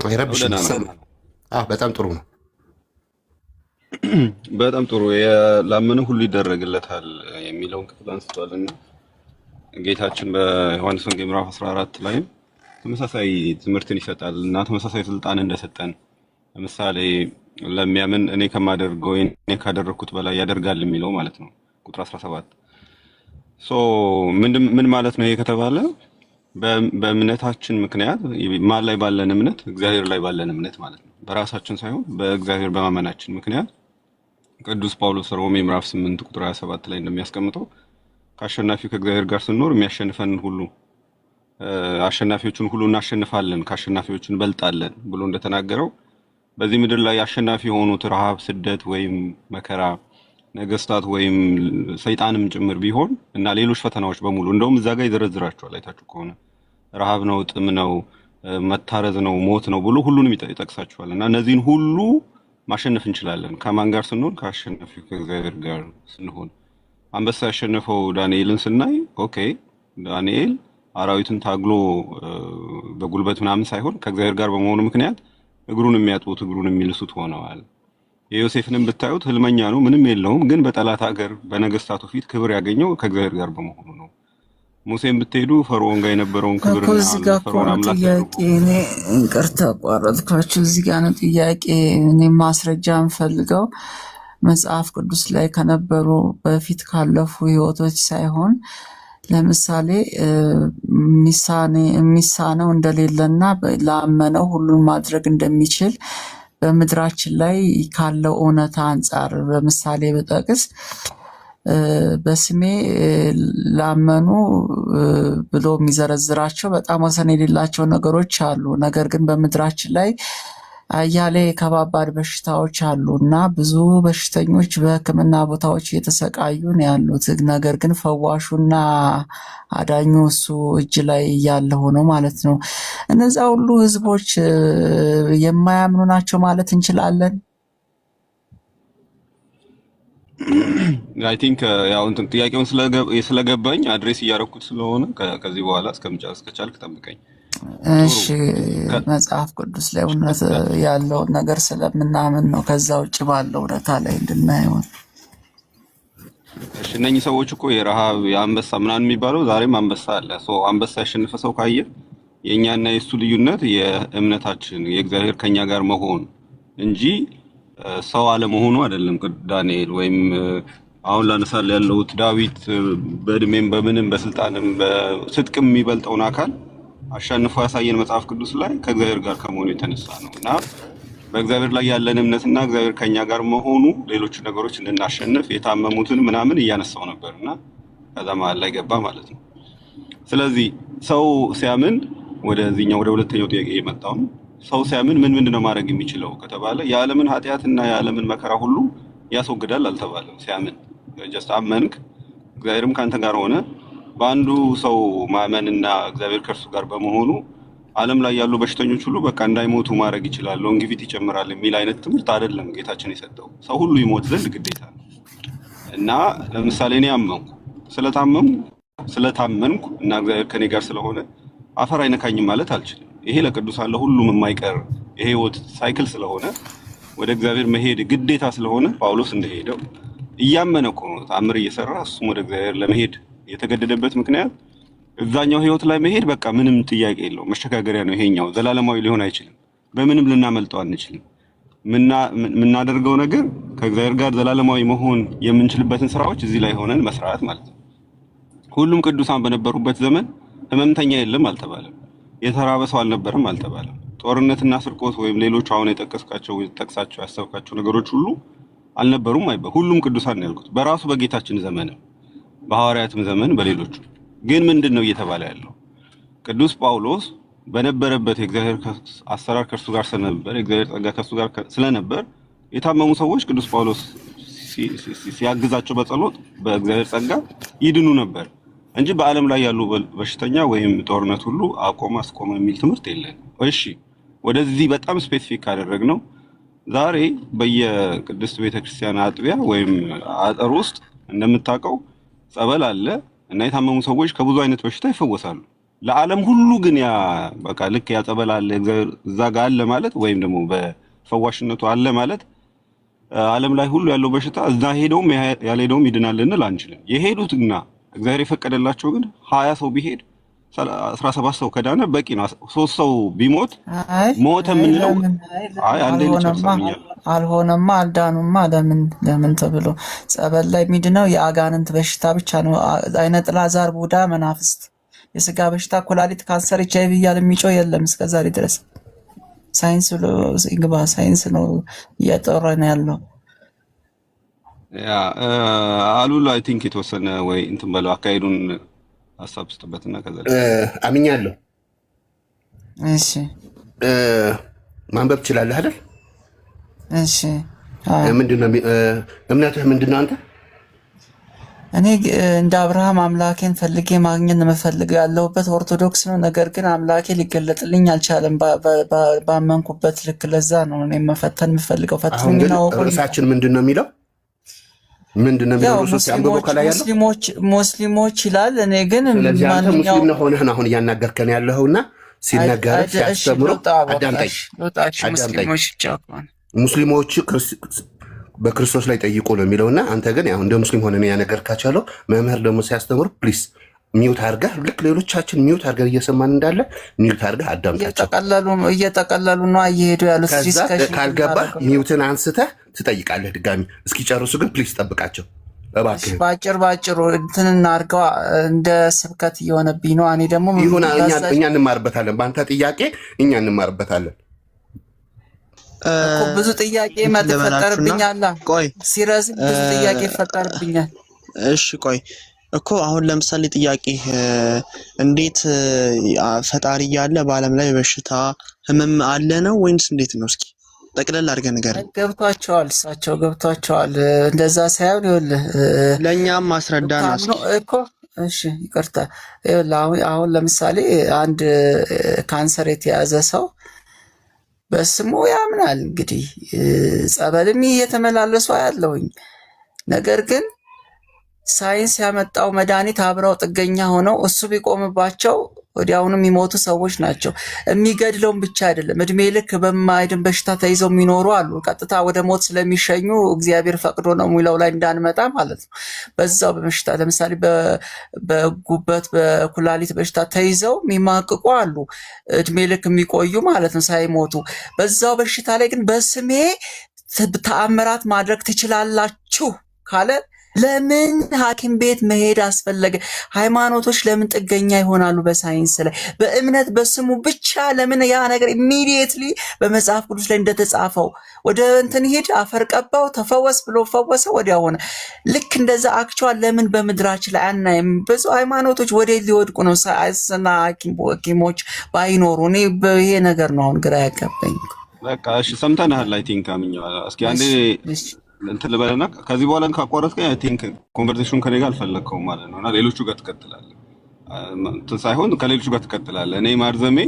አይረብሽም። በጣም ጥሩ ነው። በጣም ጥሩ። ላመነ ሁሉ ይደረግለታል የሚለውን ክፍል አንስቷልና ጌታችን በዮሐንስ ወንጌል ምዕራፍ 14 ላይ ተመሳሳይ ትምህርትን ይሰጣል እና ተመሳሳይ ስልጣን እንደሰጠን ለምሳሌ ለሚያምን እኔ ከማደርገው እኔ ካደረኩት በላይ ያደርጋል የሚለው ማለት ነው። ቁጥር 17 ምን ማለት ነው? ይሄ ከተባለ በእምነታችን ምክንያት ማን ላይ ባለን እምነት? እግዚአብሔር ላይ ባለን እምነት ማለት ነው። በራሳችን ሳይሆን በእግዚአብሔር በማመናችን ምክንያት ቅዱስ ጳውሎስ ሮሜ ምዕራፍ 8 ቁጥር 27 ላይ እንደሚያስቀምጠው ከአሸናፊው ከእግዚአብሔር ጋር ስንኖር የሚያሸንፈንን ሁሉ አሸናፊዎችን ሁሉ እናሸንፋለን፣ ከአሸናፊዎች እንበልጣለን ብሎ እንደተናገረው በዚህ ምድር ላይ አሸናፊ የሆኑት ረሃብ፣ ስደት ወይም መከራ፣ ነገስታት ወይም ሰይጣንም ጭምር ቢሆን እና ሌሎች ፈተናዎች በሙሉ እንደውም እዛ ጋር ይዘረዝራቸዋል። አይታችሁ ከሆነ ረሃብ ነው፣ ጥም ነው፣ መታረዝ ነው፣ ሞት ነው ብሎ ሁሉንም ይጠቅሳቸዋል። እና እነዚህን ሁሉ ማሸነፍ እንችላለን ከማን ጋር ስንሆን? ከአሸናፊው ከእግዚአብሔር ጋር ስንሆን። አንበሳ ያሸነፈው ዳንኤልን ስናይ ኦኬ ዳንኤል አራዊትን ታግሎ በጉልበት ምናምን ሳይሆን ከእግዚአብሔር ጋር በመሆኑ ምክንያት እግሩን የሚያጥቡት እግሩን የሚልሱት ሆነዋል። የዮሴፍንም ብታዩት ህልመኛ ነው፣ ምንም የለውም፣ ግን በጠላት ሀገር በነገስታቱ ፊት ክብር ያገኘው ከእግዚአብሔር ጋር በመሆኑ ነው። ሙሴን ብትሄዱ ፈርዖን ጋር የነበረውን ክብር ፈርዖን አምላክ ጥያቄ እኔ እንቅርታ አቋረጥኳችሁ። እዚህ ጋር ነው ጥያቄ። እኔ ማስረጃ የምፈልገው መጽሐፍ ቅዱስ ላይ ከነበሩ በፊት ካለፉ ህይወቶች ሳይሆን ለምሳሌ የሚሳነው እንደሌለና ላመነው ሁሉን ማድረግ እንደሚችል በምድራችን ላይ ካለው እውነታ አንጻር በምሳሌ ብጠቅስ በስሜ ላመኑ ብሎ የሚዘረዝራቸው በጣም ወሰን የሌላቸው ነገሮች አሉ። ነገር ግን በምድራችን ላይ አያሌ ከባባድ በሽታዎች አሉ እና ብዙ በሽተኞች በሕክምና ቦታዎች እየተሰቃዩ ነው ያሉት። ነገር ግን ፈዋሹና አዳኙ እሱ እጅ ላይ እያለ ሆኖ ማለት ነው። እነዛ ሁሉ ህዝቦች የማያምኑ ናቸው ማለት እንችላለን? አይ ቲንክ ያው እንትን ጥያቄውን ስለገባኝ አድሬስ እያደረኩት ስለሆነ ከዚህ በኋላ እስከምጨርስ ከቻልክ ጠብቀኝ። እሺ መጽሐፍ ቅዱስ ላይ እውነት ያለውን ነገር ስለምናምን ነው። ከዛ ውጭ ባለው እውነታ ላይ እንድናየው። እሺ እነኚህ ሰዎች እኮ የረሃብ የአንበሳ ምናምን የሚባለው ዛሬም አንበሳ አለ። አንበሳ ያሸነፈ ሰው ካየ የእኛና የእሱ ልዩነት የእምነታችን የእግዚአብሔር ከኛ ጋር መሆን እንጂ ሰው አለመሆኑ አይደለም። ዳንኤል ወይም አሁን ላነሳል ያለሁት ዳዊት በእድሜም በምንም በስልጣንም በስጥቅም የሚበልጠውን አካል አሸንፎ ያሳየን መጽሐፍ ቅዱስ ላይ ከእግዚአብሔር ጋር ከመሆኑ የተነሳ ነው እና በእግዚአብሔር ላይ ያለን እምነትና እግዚአብሔር ከኛ ጋር መሆኑ ሌሎች ነገሮች እንድናሸንፍ የታመሙትን ምናምን እያነሳው ነበርና ከዛ መሀል ላይ ገባ ማለት ነው። ስለዚህ ሰው ሲያምን ወደዚህኛው ወደ ሁለተኛው ጥያቄ የመጣው ሰው ሲያምን ምንድነው ማድረግ የሚችለው ከተባለ የዓለምን ኃጢአትና የዓለምን መከራ ሁሉ ያስወግዳል አልተባለም። ሲያምን ጀስት አመንክ፣ እግዚአብሔርም ካንተ ጋር ሆነ። በአንዱ ሰው ማመንና እግዚአብሔር ከእርሱ ጋር በመሆኑ ዓለም ላይ ያሉ በሽተኞች ሁሉ በቃ እንዳይሞቱ ማድረግ ይችላል፣ ሎንጊቪቲ ይጨምራል የሚል አይነት ትምህርት አይደለም ጌታችን የሰጠው። ሰው ሁሉ ይሞት ዘንድ ግዴታ ነው እና ለምሳሌ እኔ አመንኩ፣ ስለታመንኩ እና እግዚአብሔር ከኔ ጋር ስለሆነ አፈር አይነካኝም ማለት አልችልም። ይሄ ለቅዱሳን ለሁሉም የማይቀር የህይወት ሳይክል ስለሆነ ወደ እግዚአብሔር መሄድ ግዴታ ስለሆነ ጳውሎስ እንደሄደው እያመነ እኮ ነው ተአምር እየሰራ እሱም ወደ እግዚአብሔር ለመሄድ የተገደደበት ምክንያት እዛኛው ህይወት ላይ መሄድ በቃ ምንም ጥያቄ የለው፣ መሸጋገሪያ ነው። ይሄኛው ዘላለማዊ ሊሆን አይችልም፣ በምንም ልናመልጠው አንችልም። የምናደርገው ነገር ከእግዚአብሔር ጋር ዘላለማዊ መሆን የምንችልበትን ስራዎች እዚህ ላይ ሆነን መስራት ማለት ነው። ሁሉም ቅዱሳን በነበሩበት ዘመን ህመምተኛ የለም አልተባለም፣ የተራበ ሰው አልነበረም አልተባለም። ጦርነትና ስርቆት ወይም ሌሎች አሁን የጠቀስካቸው ያሰብካቸው ነገሮች ሁሉ አልነበሩም አይባል። ሁሉም ቅዱሳን ያልኩት በራሱ በጌታችን ዘመን በሐዋርያትም ዘመን በሌሎቹ ግን ምንድነው እየተባለ ያለው? ቅዱስ ጳውሎስ በነበረበት የእግዚአብሔር አሰራር ከእርሱ ጋር ስለነበር የእግዚአብሔር ጸጋ ከእርሱ ጋር ስለነበር የታመሙ ሰዎች ቅዱስ ጳውሎስ ሲያግዛቸው በጸሎት በእግዚአብሔር ጸጋ ይድኑ ነበር እንጂ በዓለም ላይ ያሉ በሽተኛ ወይም ጦርነት ሁሉ አስቆመ የሚል ትምህርት የለም። እሺ ወደዚህ በጣም ስፔሲፊክ ካደረግነው ዛሬ በየቅድስት ቤተክርስቲያን አጥቢያ ወይም አጥር ውስጥ እንደምታውቀው ጸበል አለ እና የታመሙ ሰዎች ከብዙ አይነት በሽታ ይፈወሳሉ። ለዓለም ሁሉ ግን ያ በቃ ልክ ያ ጸበል አለ እዛ ጋር አለ ማለት ወይም ደግሞ በፈዋሽነቱ አለ ማለት ዓለም ላይ ሁሉ ያለው በሽታ እዛ ሄደውም ያልሄደውም ይድናል ልንል አንችልም። የሄዱትና እግዚአብሔር የፈቀደላቸው ግን 20 ሰው ቢሄድ 17 ሰው ከዳነ በቂ ነው። 3 ሰው ቢሞት ሞተ የምንለው አንዴ ልጨርሰኛል። አልሆነማ አልዳኑማ። ለምን ተብሎ ጸበል ላይ የሚድነው የአጋንንት በሽታ ብቻ ነው። አይነ ጥላ፣ ዛር፣ ቡዳ፣ መናፍስት፣ የስጋ በሽታ፣ ኩላሊት፣ ካንሰር፣ ኤችአይቪ እያለ የሚጮህ የለም እስከዛሬ ድረስ። ሳይንስ ብሎ ይግባ፣ ሳይንስ ነው እያጠራን ያለው። ያ አሉላ አይ ቲንክ የተወሰነ ወይ እንትን በለው አካሄዱን ሀሳብ ስጥበትና ከዛ አምኛለሁ። እሺ ማንበብ ትችላለህ አይደል? እሺ ምንድነው እምነትህ ምንድነው አንተ? እኔ እንደ አብርሃም አምላኬን ፈልጌ ማግኘት የምፈልገው ያለሁበት ኦርቶዶክስ ነው። ነገር ግን አምላኬ ሊገለጥልኝ አልቻለም ባመንኩበት ልክ። ለዛ ነው እኔ መፈተን የምፈልገው። ፈትኑኝ ነው። ርዕሳችን ምንድነው የሚለው? ምንድነው የሚለው? ሲያንበበው ከላይ ያለው ሙስሊሞች ይላል። እኔ ግን ስለዚህ አንተ ሙስሊም ነህ ሆነህ አሁን እያናገርከን ያለውና ሲነገር ሲያስተምሩ አዳምጠኝ። ሙስሊሞች በክርስቶስ ላይ ጠይቁ ነው የሚለውና አንተ ግን ያው እንደ ሙስሊም ሆነን ያነገርካቸው መምህር ደግሞ ሲያስተምሩ ፕሊስ ሚውት አድርገህ ልክ ሌሎቻችን ሚውት አድርገህ እየሰማን እንዳለ ሚውት አድርገህ አዳምጣቸው። እየጠቀለሉ ነው እየሄዱ ያሉት። ካልገባ ሚውትን አንስተህ ትጠይቃለህ ድጋሚ። እስኪጨርሱ ግን ፕሊስ ጠብቃቸው እባክህ። ባጭሩ እንትን እናድርገው። እንደ ስብከት እየሆነብኝ ነው። እኔ ደግሞ ይሁን እኛ እንማርበታለን። በአንተ ጥያቄ እኛ እንማርበታለን። ብዙ ጥያቄ ይፈጠርብኛል። ቆይ ሲረዝም ብዙ ጥያቄ ይፈጠርብኛል። እሺ ቆይ እኮ አሁን ለምሳሌ ጥያቄ እንዴት ፈጣሪ እያለ በዓለም ላይ በሽታ ህመም አለ ነው ወይንስ እንዴት ነው? እስኪ ጠቅለል አድርገህ ንገረኝ። ገብቷቸዋል፣ እሳቸው ገብቷቸዋል። እንደዛ ሳይሆን ይኸውልህ ለእኛም ማስረዳን እኮ። እሺ ይቅርታ። ይኸውልህ አሁን ለምሳሌ አንድ ካንሰር የተያዘ ሰው በስሙ ያምናል። እንግዲህ ጸበልም እየተመላለሱ አያለሁኝ። ነገር ግን ሳይንስ ያመጣው መድኃኒት አብረው ጥገኛ ሆነው እሱ ቢቆምባቸው ወዲያውኑ የሚሞቱ ሰዎች ናቸው። የሚገድለውን ብቻ አይደለም፣ እድሜ ልክ በማይድን በሽታ ተይዘው የሚኖሩ አሉ። ቀጥታ ወደ ሞት ስለሚሸኙ እግዚአብሔር ፈቅዶ ነው የሚለው ላይ እንዳንመጣ ማለት ነው። በዛው በበሽታ ለምሳሌ በጉበት በኩላሊት በሽታ ተይዘው የሚማቅቁ አሉ፣ እድሜ ልክ የሚቆዩ ማለት ነው ሳይሞቱ። በዛው በሽታ ላይ ግን በስሜ ተአምራት ማድረግ ትችላላችሁ ካለ ለምን ሐኪም ቤት መሄድ አስፈለገ? ሃይማኖቶች ለምን ጥገኛ ይሆናሉ? በሳይንስ ላይ በእምነት በስሙ ብቻ ለምን ያ ነገር ኢሚዲየትሊ በመጽሐፍ ቅዱስ ላይ እንደተጻፈው ወደ እንትን ሂድ አፈር ቀባው ተፈወስ ብሎ ፈወሰ ወዲያው ሆነ። ልክ እንደዛ አክቹዋል ለምን በምድራችን ላይ አናይም? ብዙ ሃይማኖቶች ወዴት ሊወድቁ ነው? ሳይንስና ሐኪሞች ባይኖሩ እኔ ይሄ ነገር ነው አሁን ግራ ያጋባኝ። በቃ እሺ ሰምተናል። አይ ቲንክ አምኛው እስኪ አንዴ እንትን ልበልና ከዚህ በኋላ ካቋረጥከኝ አይ ቲንክ ኮንቨርሴሽን ከኔ ጋር አልፈለግከውም ማለት ነው እና ሌሎቹ ጋር ትቀጥላለህ። እንትን ሳይሆን ከሌሎቹ ጋር ትቀጥላለህ። እኔ ማርዘሜ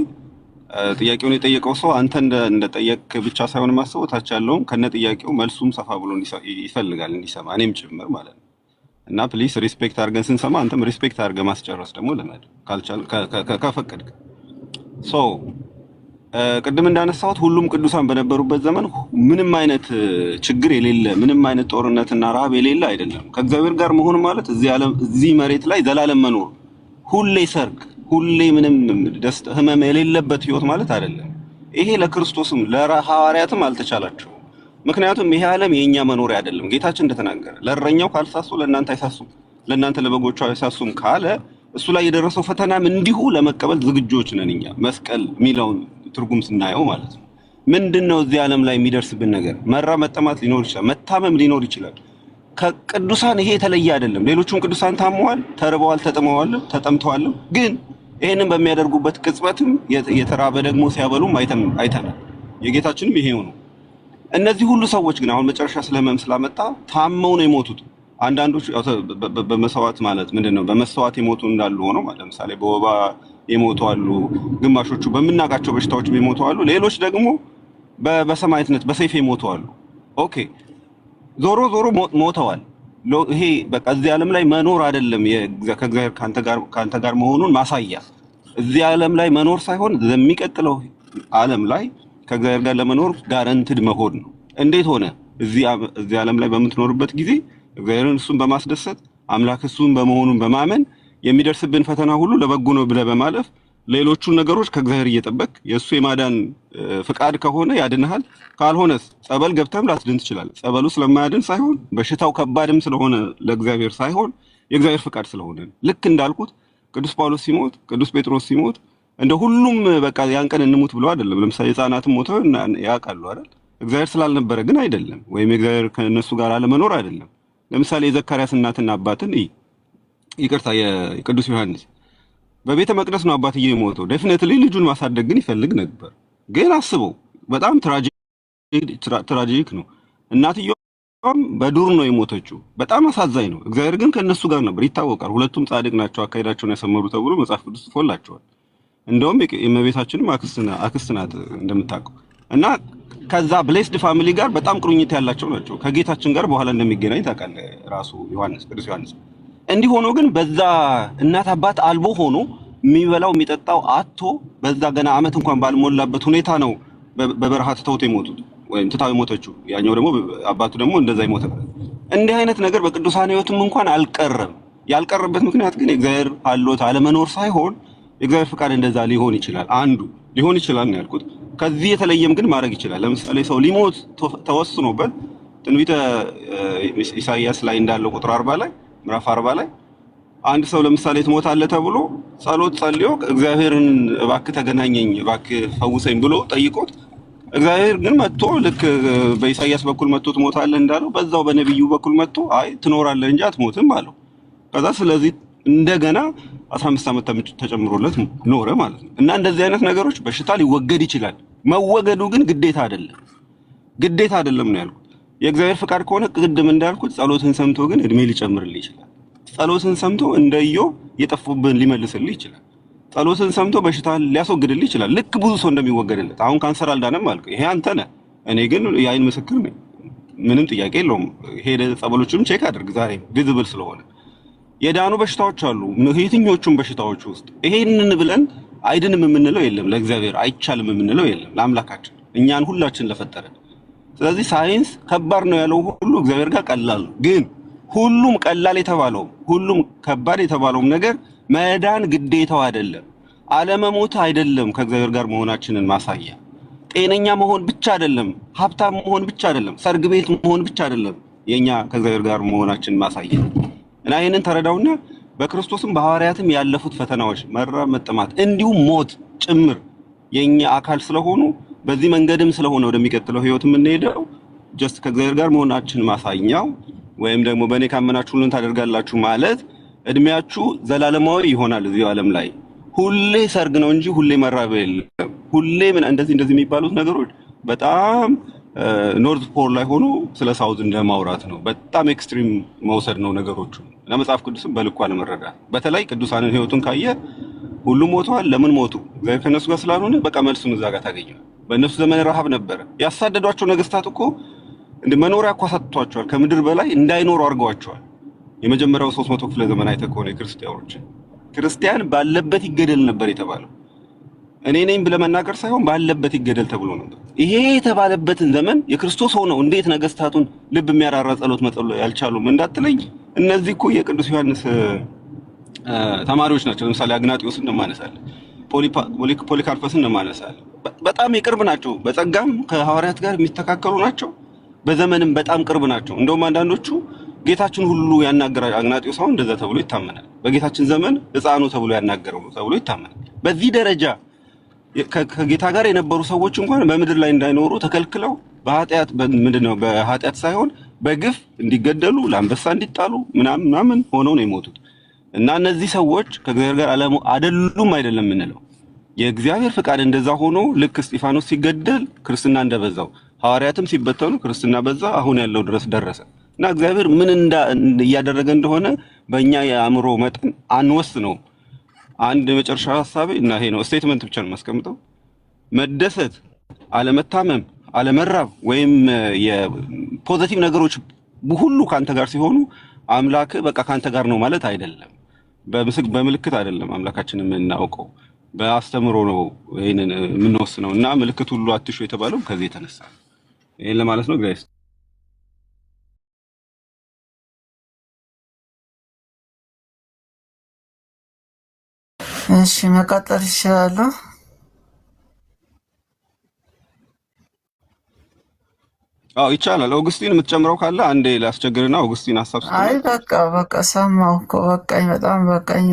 ጥያቄውን የጠየቀው ሰው አንተ እንደጠየቅ ብቻ ሳይሆን ማሰቡ ታች ያለውም ከነ ጥያቄው መልሱም ሰፋ ብሎ ይፈልጋል እንዲሰማ እኔም ጭምር ማለት ነው እና ፕሊስ ሪስፔክት አድርገን ስንሰማ አንተም ሪስፔክት አድርገህ ማስጨረስ ደግሞ ልመድ ካልቻል ከፈቀድክ ሶ ቅድም እንዳነሳሁት ሁሉም ቅዱሳን በነበሩበት ዘመን ምንም አይነት ችግር የሌለ ምንም አይነት ጦርነትና ረሃብ የሌለ አይደለም። ከእግዚአብሔር ጋር መሆን ማለት እዚህ መሬት ላይ ዘላለም መኖር፣ ሁሌ ሰርግ፣ ሁሌ ምንም ደስታ ህመም የሌለበት ህይወት ማለት አይደለም። ይሄ ለክርስቶስም ለሐዋርያትም አልተቻላቸውም። ምክንያቱም ይሄ ዓለም የኛ መኖሪያ አይደለም። ጌታችን እንደተናገረ ለእረኛው ካልሳሱ ለእናንተ አይሳሱም፣ ለእናንተ ለበጎቹ አይሳሱም ካለ እሱ ላይ የደረሰው ፈተናም እንዲሁ ለመቀበል ዝግጆች ነን እኛ። መስቀል የሚለውን ትርጉም ስናየው ማለት ነው ምንድነው እዚህ ዓለም ላይ የሚደርስብን ነገር? መራ መጠማት ሊኖር ይችላል፣ መታመም ሊኖር ይችላል። ከቅዱሳን ይሄ የተለየ አይደለም። ሌሎቹም ቅዱሳን ታመዋል፣ ተርበዋል፣ ተጠምተዋል፣ ተጠምተዋል። ግን ይሄንን በሚያደርጉበት ቅጽበትም የተራበ ደግሞ ሲያበሉም አይተናል። የጌታችንም ይሄው ነው። እነዚህ ሁሉ ሰዎች ግን አሁን መጨረሻ ስለመም ስላመጣ ታመው ነው የሞቱት። አንዳንዶች በመስዋዕት ማለት ምንድነው በመስዋዕት የሞቱ እንዳሉ ሆነው ማለት ለምሳሌ በወባ የሞቱ አሉ፣ ግማሾቹ በመናቃቸው በሽታዎች የሞቱ አሉ፣ ሌሎች ደግሞ በሰማዕትነት በሰይፍ የሞቱ አሉ። ኦኬ ዞሮ ሞተዋል። ይሄ በቃ እዚህ ዓለም ላይ መኖር አይደለም ከእግዚአብሔር ካንተ ጋር መሆኑን ማሳያ። እዚህ ዓለም ላይ መኖር ሳይሆን ለሚቀጥለው ዓለም ላይ ከእግዚአብሔር ጋር ለመኖር ጋረንትድ መሆን ነው። እንዴት ሆነ? እዚህ ዓለም ላይ በምትኖርበት ጊዜ እግዚአብሔርን እሱን በማስደሰት አምላክ እሱን በመሆኑን በማመን የሚደርስብን ፈተና ሁሉ ለበጎ ነው ብለህ በማለፍ ሌሎቹን ነገሮች ከእግዚአብሔር እየጠበቅ የእሱ የማዳን ፍቃድ ከሆነ ያድንሃል። ካልሆነስ ጸበል ገብተህም ላትድን ትችላለህ። ጸበሉ ስለማያድን ሳይሆን በሽታው ከባድም ስለሆነ ለእግዚአብሔር ሳይሆን የእግዚአብሔር ፍቃድ ስለሆነ ልክ እንዳልኩት ቅዱስ ጳውሎስ ሲሞት፣ ቅዱስ ጴጥሮስ ሲሞት እንደ ሁሉም በቃ ያን ቀን እንሙት ብሎ አይደለም። ለምሳሌ ሕፃናትም ሞተው ያውቃሉ አይደል? እግዚአብሔር ስላልነበረ ግን አይደለም፣ ወይም የእግዚአብሔር ከነሱ ጋር አለመኖር አይደለም። ለምሳሌ የዘካርያስ እናትና አባትን ይቅርታ የቅዱስ ዮሐንስ በቤተ መቅደስ ነው አባትዬው የሞተው። ዴፊኒትሊ ልጁን ማሳደግ ግን ይፈልግ ነበር። ግን አስበው በጣም ትራጂክ ነው። እናትየውም በዱር ነው የሞተችው። በጣም አሳዛኝ ነው። እግዚአብሔር ግን ከነሱ ጋር ነበር፣ ይታወቃል። ሁለቱም ጻድቅ ናቸው፣ አካሄዳቸውን ያሰመሩ ተብሎ መጽሐፍ ቅዱስ ጽፎላቸዋል። እንደውም የእመቤታችንም አክስት ናት እንደምታውቀው እና ከዛ ብሌስድ ፋሚሊ ጋር በጣም ቁርኝት ያላቸው ናቸው። ከጌታችን ጋር በኋላ እንደሚገናኝ ታውቃለህ ራሱ ቅዱስ ዮሐንስ። እንዲህ ሆኖ ግን በዛ እናት አባት አልቦ ሆኖ የሚበላው የሚጠጣው አጥቶ በዛ ገና ዓመት እንኳን ባልሞላበት ሁኔታ ነው በበረሃ ትተውት የሞቱት ወይም ትታው የሞተችው። ያኛው ደግሞ አባቱ ደግሞ እንደዛ ይሞተበት። እንዲህ አይነት ነገር በቅዱሳን ሕይወትም እንኳን አልቀረም። ያልቀረበት ምክንያት ግን የእግዚአብሔር አሎት አለመኖር ሳይሆን የእግዚአብሔር ፍቃድ እንደዛ ሊሆን ይችላል። አንዱ ሊሆን ይችላል ነው ያልኩት። ከዚህ የተለየም ግን ማድረግ ይችላል። ለምሳሌ ሰው ሊሞት ተወስኖበት ትንቢተ ኢሳይያስ ላይ እንዳለው ቁጥር 40 ላይ ምዕራፍ 40 ላይ አንድ ሰው ለምሳሌ ትሞታለህ ተብሎ ጸሎት ጸልዮ እግዚአብሔርን እባክህ ተገናኘኝ፣ እባክህ ፈውሰኝ ብሎ ጠይቆት እግዚአብሔር ግን መጥቶ ልክ በኢሳይያስ በኩል መጥቶ ትሞታለህ እንዳለው በዛው በነብዩ በኩል መጥቶ አይ ትኖራለህ እንጂ አትሞትም አለው። ከዛ ስለዚህ እንደገና 15 ዓመት ተጨምሮለት ኖረ ማለት ነው። እና እንደዚህ አይነት ነገሮች በሽታ ሊወገድ ይችላል። መወገዱ ግን ግዴታ አይደለም ነው ያልኩት። የእግዚአብሔር ፍቃድ ከሆነ ቅድም እንዳልኩት ጸሎትን ሰምቶ ግን እድሜ ሊጨምርልህ ይችላል። ጸሎትን ሰምቶ እንደዮ የጠፉብን ሊመልስልህ ይችላል። ጸሎትን ሰምቶ በሽታ ሊያስወግድልህ ይችላል። ልክ ብዙ ሰው እንደሚወገድለት። አሁን ካንሰር አልዳነም አልኩ፣ ይሄ አንተ ነህ። እኔ ግን የአይን ምስክር ነኝ፣ ምንም ጥያቄ የለውም። ሄደ ጸበሎችንም ቼክ አድርግ ዛሬ ቪዚብል ስለሆነ የዳኑ በሽታዎች አሉ። የትኞቹም በሽታዎች ውስጥ ይሄንን ብለን አይድንም የምንለው የለም። ለእግዚአብሔር አይቻልም የምንለው የለም። ለአምላካችን እኛን ሁላችን ለፈጠረ። ስለዚህ ሳይንስ ከባድ ነው ያለው ሁሉ እግዚአብሔር ጋር ቀላል ነው። ግን ሁሉም ቀላል የተባለው ሁሉም ከባድ የተባለው ነገር መዳን ግዴታው አይደለም። አለመሞት አይደለም። ከእግዚአብሔር ጋር መሆናችንን ማሳያ ጤነኛ መሆን ብቻ አይደለም። ሀብታም መሆን ብቻ አይደለም። ሰርግ ቤት መሆን ብቻ አይደለም። የኛ ከእግዚአብሔር ጋር መሆናችን ማሳያ እና ይሄንን ተረዳውና በክርስቶስም በሐዋርያትም ያለፉት ፈተናዎች መራብ፣ መጠማት እንዲሁም ሞት ጭምር የኛ አካል ስለሆኑ በዚህ መንገድም ስለሆነ ወደሚቀጥለው ህይወት የምንሄደው ጀስት ከእግዚአብሔር ጋር መሆናችን ማሳያው ወይም ደግሞ በእኔ ካመናችሁ ሁሉን ታደርጋላችሁ ማለት እድሜያችሁ ዘላለማዊ ይሆናል። እዚህ ዓለም ላይ ሁሌ ሰርግ ነው እንጂ ሁሌ መራብ የለም። ሁሌ ምን እንደዚህ የሚባሉት ነገሮች በጣም ኖርዝ ፖል ላይ ሆኖ ስለ ሳውዝ እንደማውራት ነው። በጣም ኤክስትሪም መውሰድ ነው ነገሮቹ እና መጽሐፍ ቅዱስም በልኩ አለመረዳት። በተለይ ቅዱሳንን ህይወቱን ካየ ሁሉም ሞተዋል። ለምን ሞቱ? እግዚአብሔር ከነሱ ጋር ስላልሆነ በቃ መልሱን እዛ ጋር ታገኛለህ። በእነሱ ዘመን ረሃብ ነበረ። ያሳደዷቸው ነገስታት እኮ እንደ መኖሪያ እኮ አሳጥቷቸዋል። ከምድር በላይ እንዳይኖሩ አድርገዋቸዋል። የመጀመሪያው 300 ክፍለ ዘመን አይተህ ከሆነ ክርስቲያን ባለበት ይገደል ነበር የተባለው። እኔ ነኝ ብለህ መናገር ሳይሆን ባለበት ይገደል ተብሎ ነበር። ይሄ የተባለበትን ዘመን የክርስቶስ ሆነው እንዴት ነገስታቱን ልብ የሚያራራ ጸሎት መጸለይ ያልቻሉም እንዳትለኝ፣ እነዚህ እኮ የቅዱስ ዮሐንስ ተማሪዎች ናቸው። ለምሳሌ አግናጢዮስን እንደማነሳለን፣ ፖሊካርፐስን እንደማነሳለን። በጣም የቅርብ ናቸው። በጸጋም ከሐዋርያት ጋር የሚተካከሉ ናቸው። በዘመንም በጣም ቅርብ ናቸው። እንደውም አንዳንዶቹ ጌታችን ሁሉ ያናገራል። አግናጢዮስ አሁን እንደዛ ተብሎ ይታመናል። በጌታችን ዘመን ሕፃኑ ተብሎ ያናገረው ተብሎ ይታመናል። በዚህ ደረጃ ከጌታ ጋር የነበሩ ሰዎች እንኳን በምድር ላይ እንዳይኖሩ ተከልክለው በኃጢአት ሳይሆን በግፍ እንዲገደሉ ለአንበሳ እንዲጣሉ ምናምን ሆነው ነው የሞቱት። እና እነዚህ ሰዎች ከእግዚአብሔር ጋር አይደሉም አይደለም የምንለው የእግዚአብሔር ፍቃድ እንደዛ ሆኖ ልክ እስጢፋኖስ ሲገደል ክርስትና እንደበዛው ሐዋርያትም ሲበተኑ ክርስትና በዛ አሁን ያለው ድረስ ደረሰ። እና እግዚአብሔር ምን እያደረገ እንደሆነ በእኛ የአእምሮ መጠን አንወስነው። አንድ የመጨረሻ ሐሳቤ እና ይሄ ነው፣ ስቴትመንት ብቻ ነው የማስቀምጠው። መደሰት፣ አለመታመም፣ አለመራብ ወይም የፖዚቲቭ ነገሮች ሁሉ ካንተ ጋር ሲሆኑ አምላክ በቃ ካንተ ጋር ነው ማለት አይደለም። በምልክት አይደለም አምላካችንን የምናውቀው፣ በአስተምሮ ነው ይሄንን የምንወስነው። እና ምልክት ሁሉ አትሹ የተባለው ከዚህ የተነሳ ይሄን ለማለት ነው። ጋይስ እሺ መቀጠል ይችላሉ። ይቻላል። ኦግስቲን የምትጨምረው ካለ አንዴ ላስቸግርና ኦግስቲን ሐሳብ አይ በቃ ሰማሁ እኮ በቃኝ፣ በጣም በቃኝ።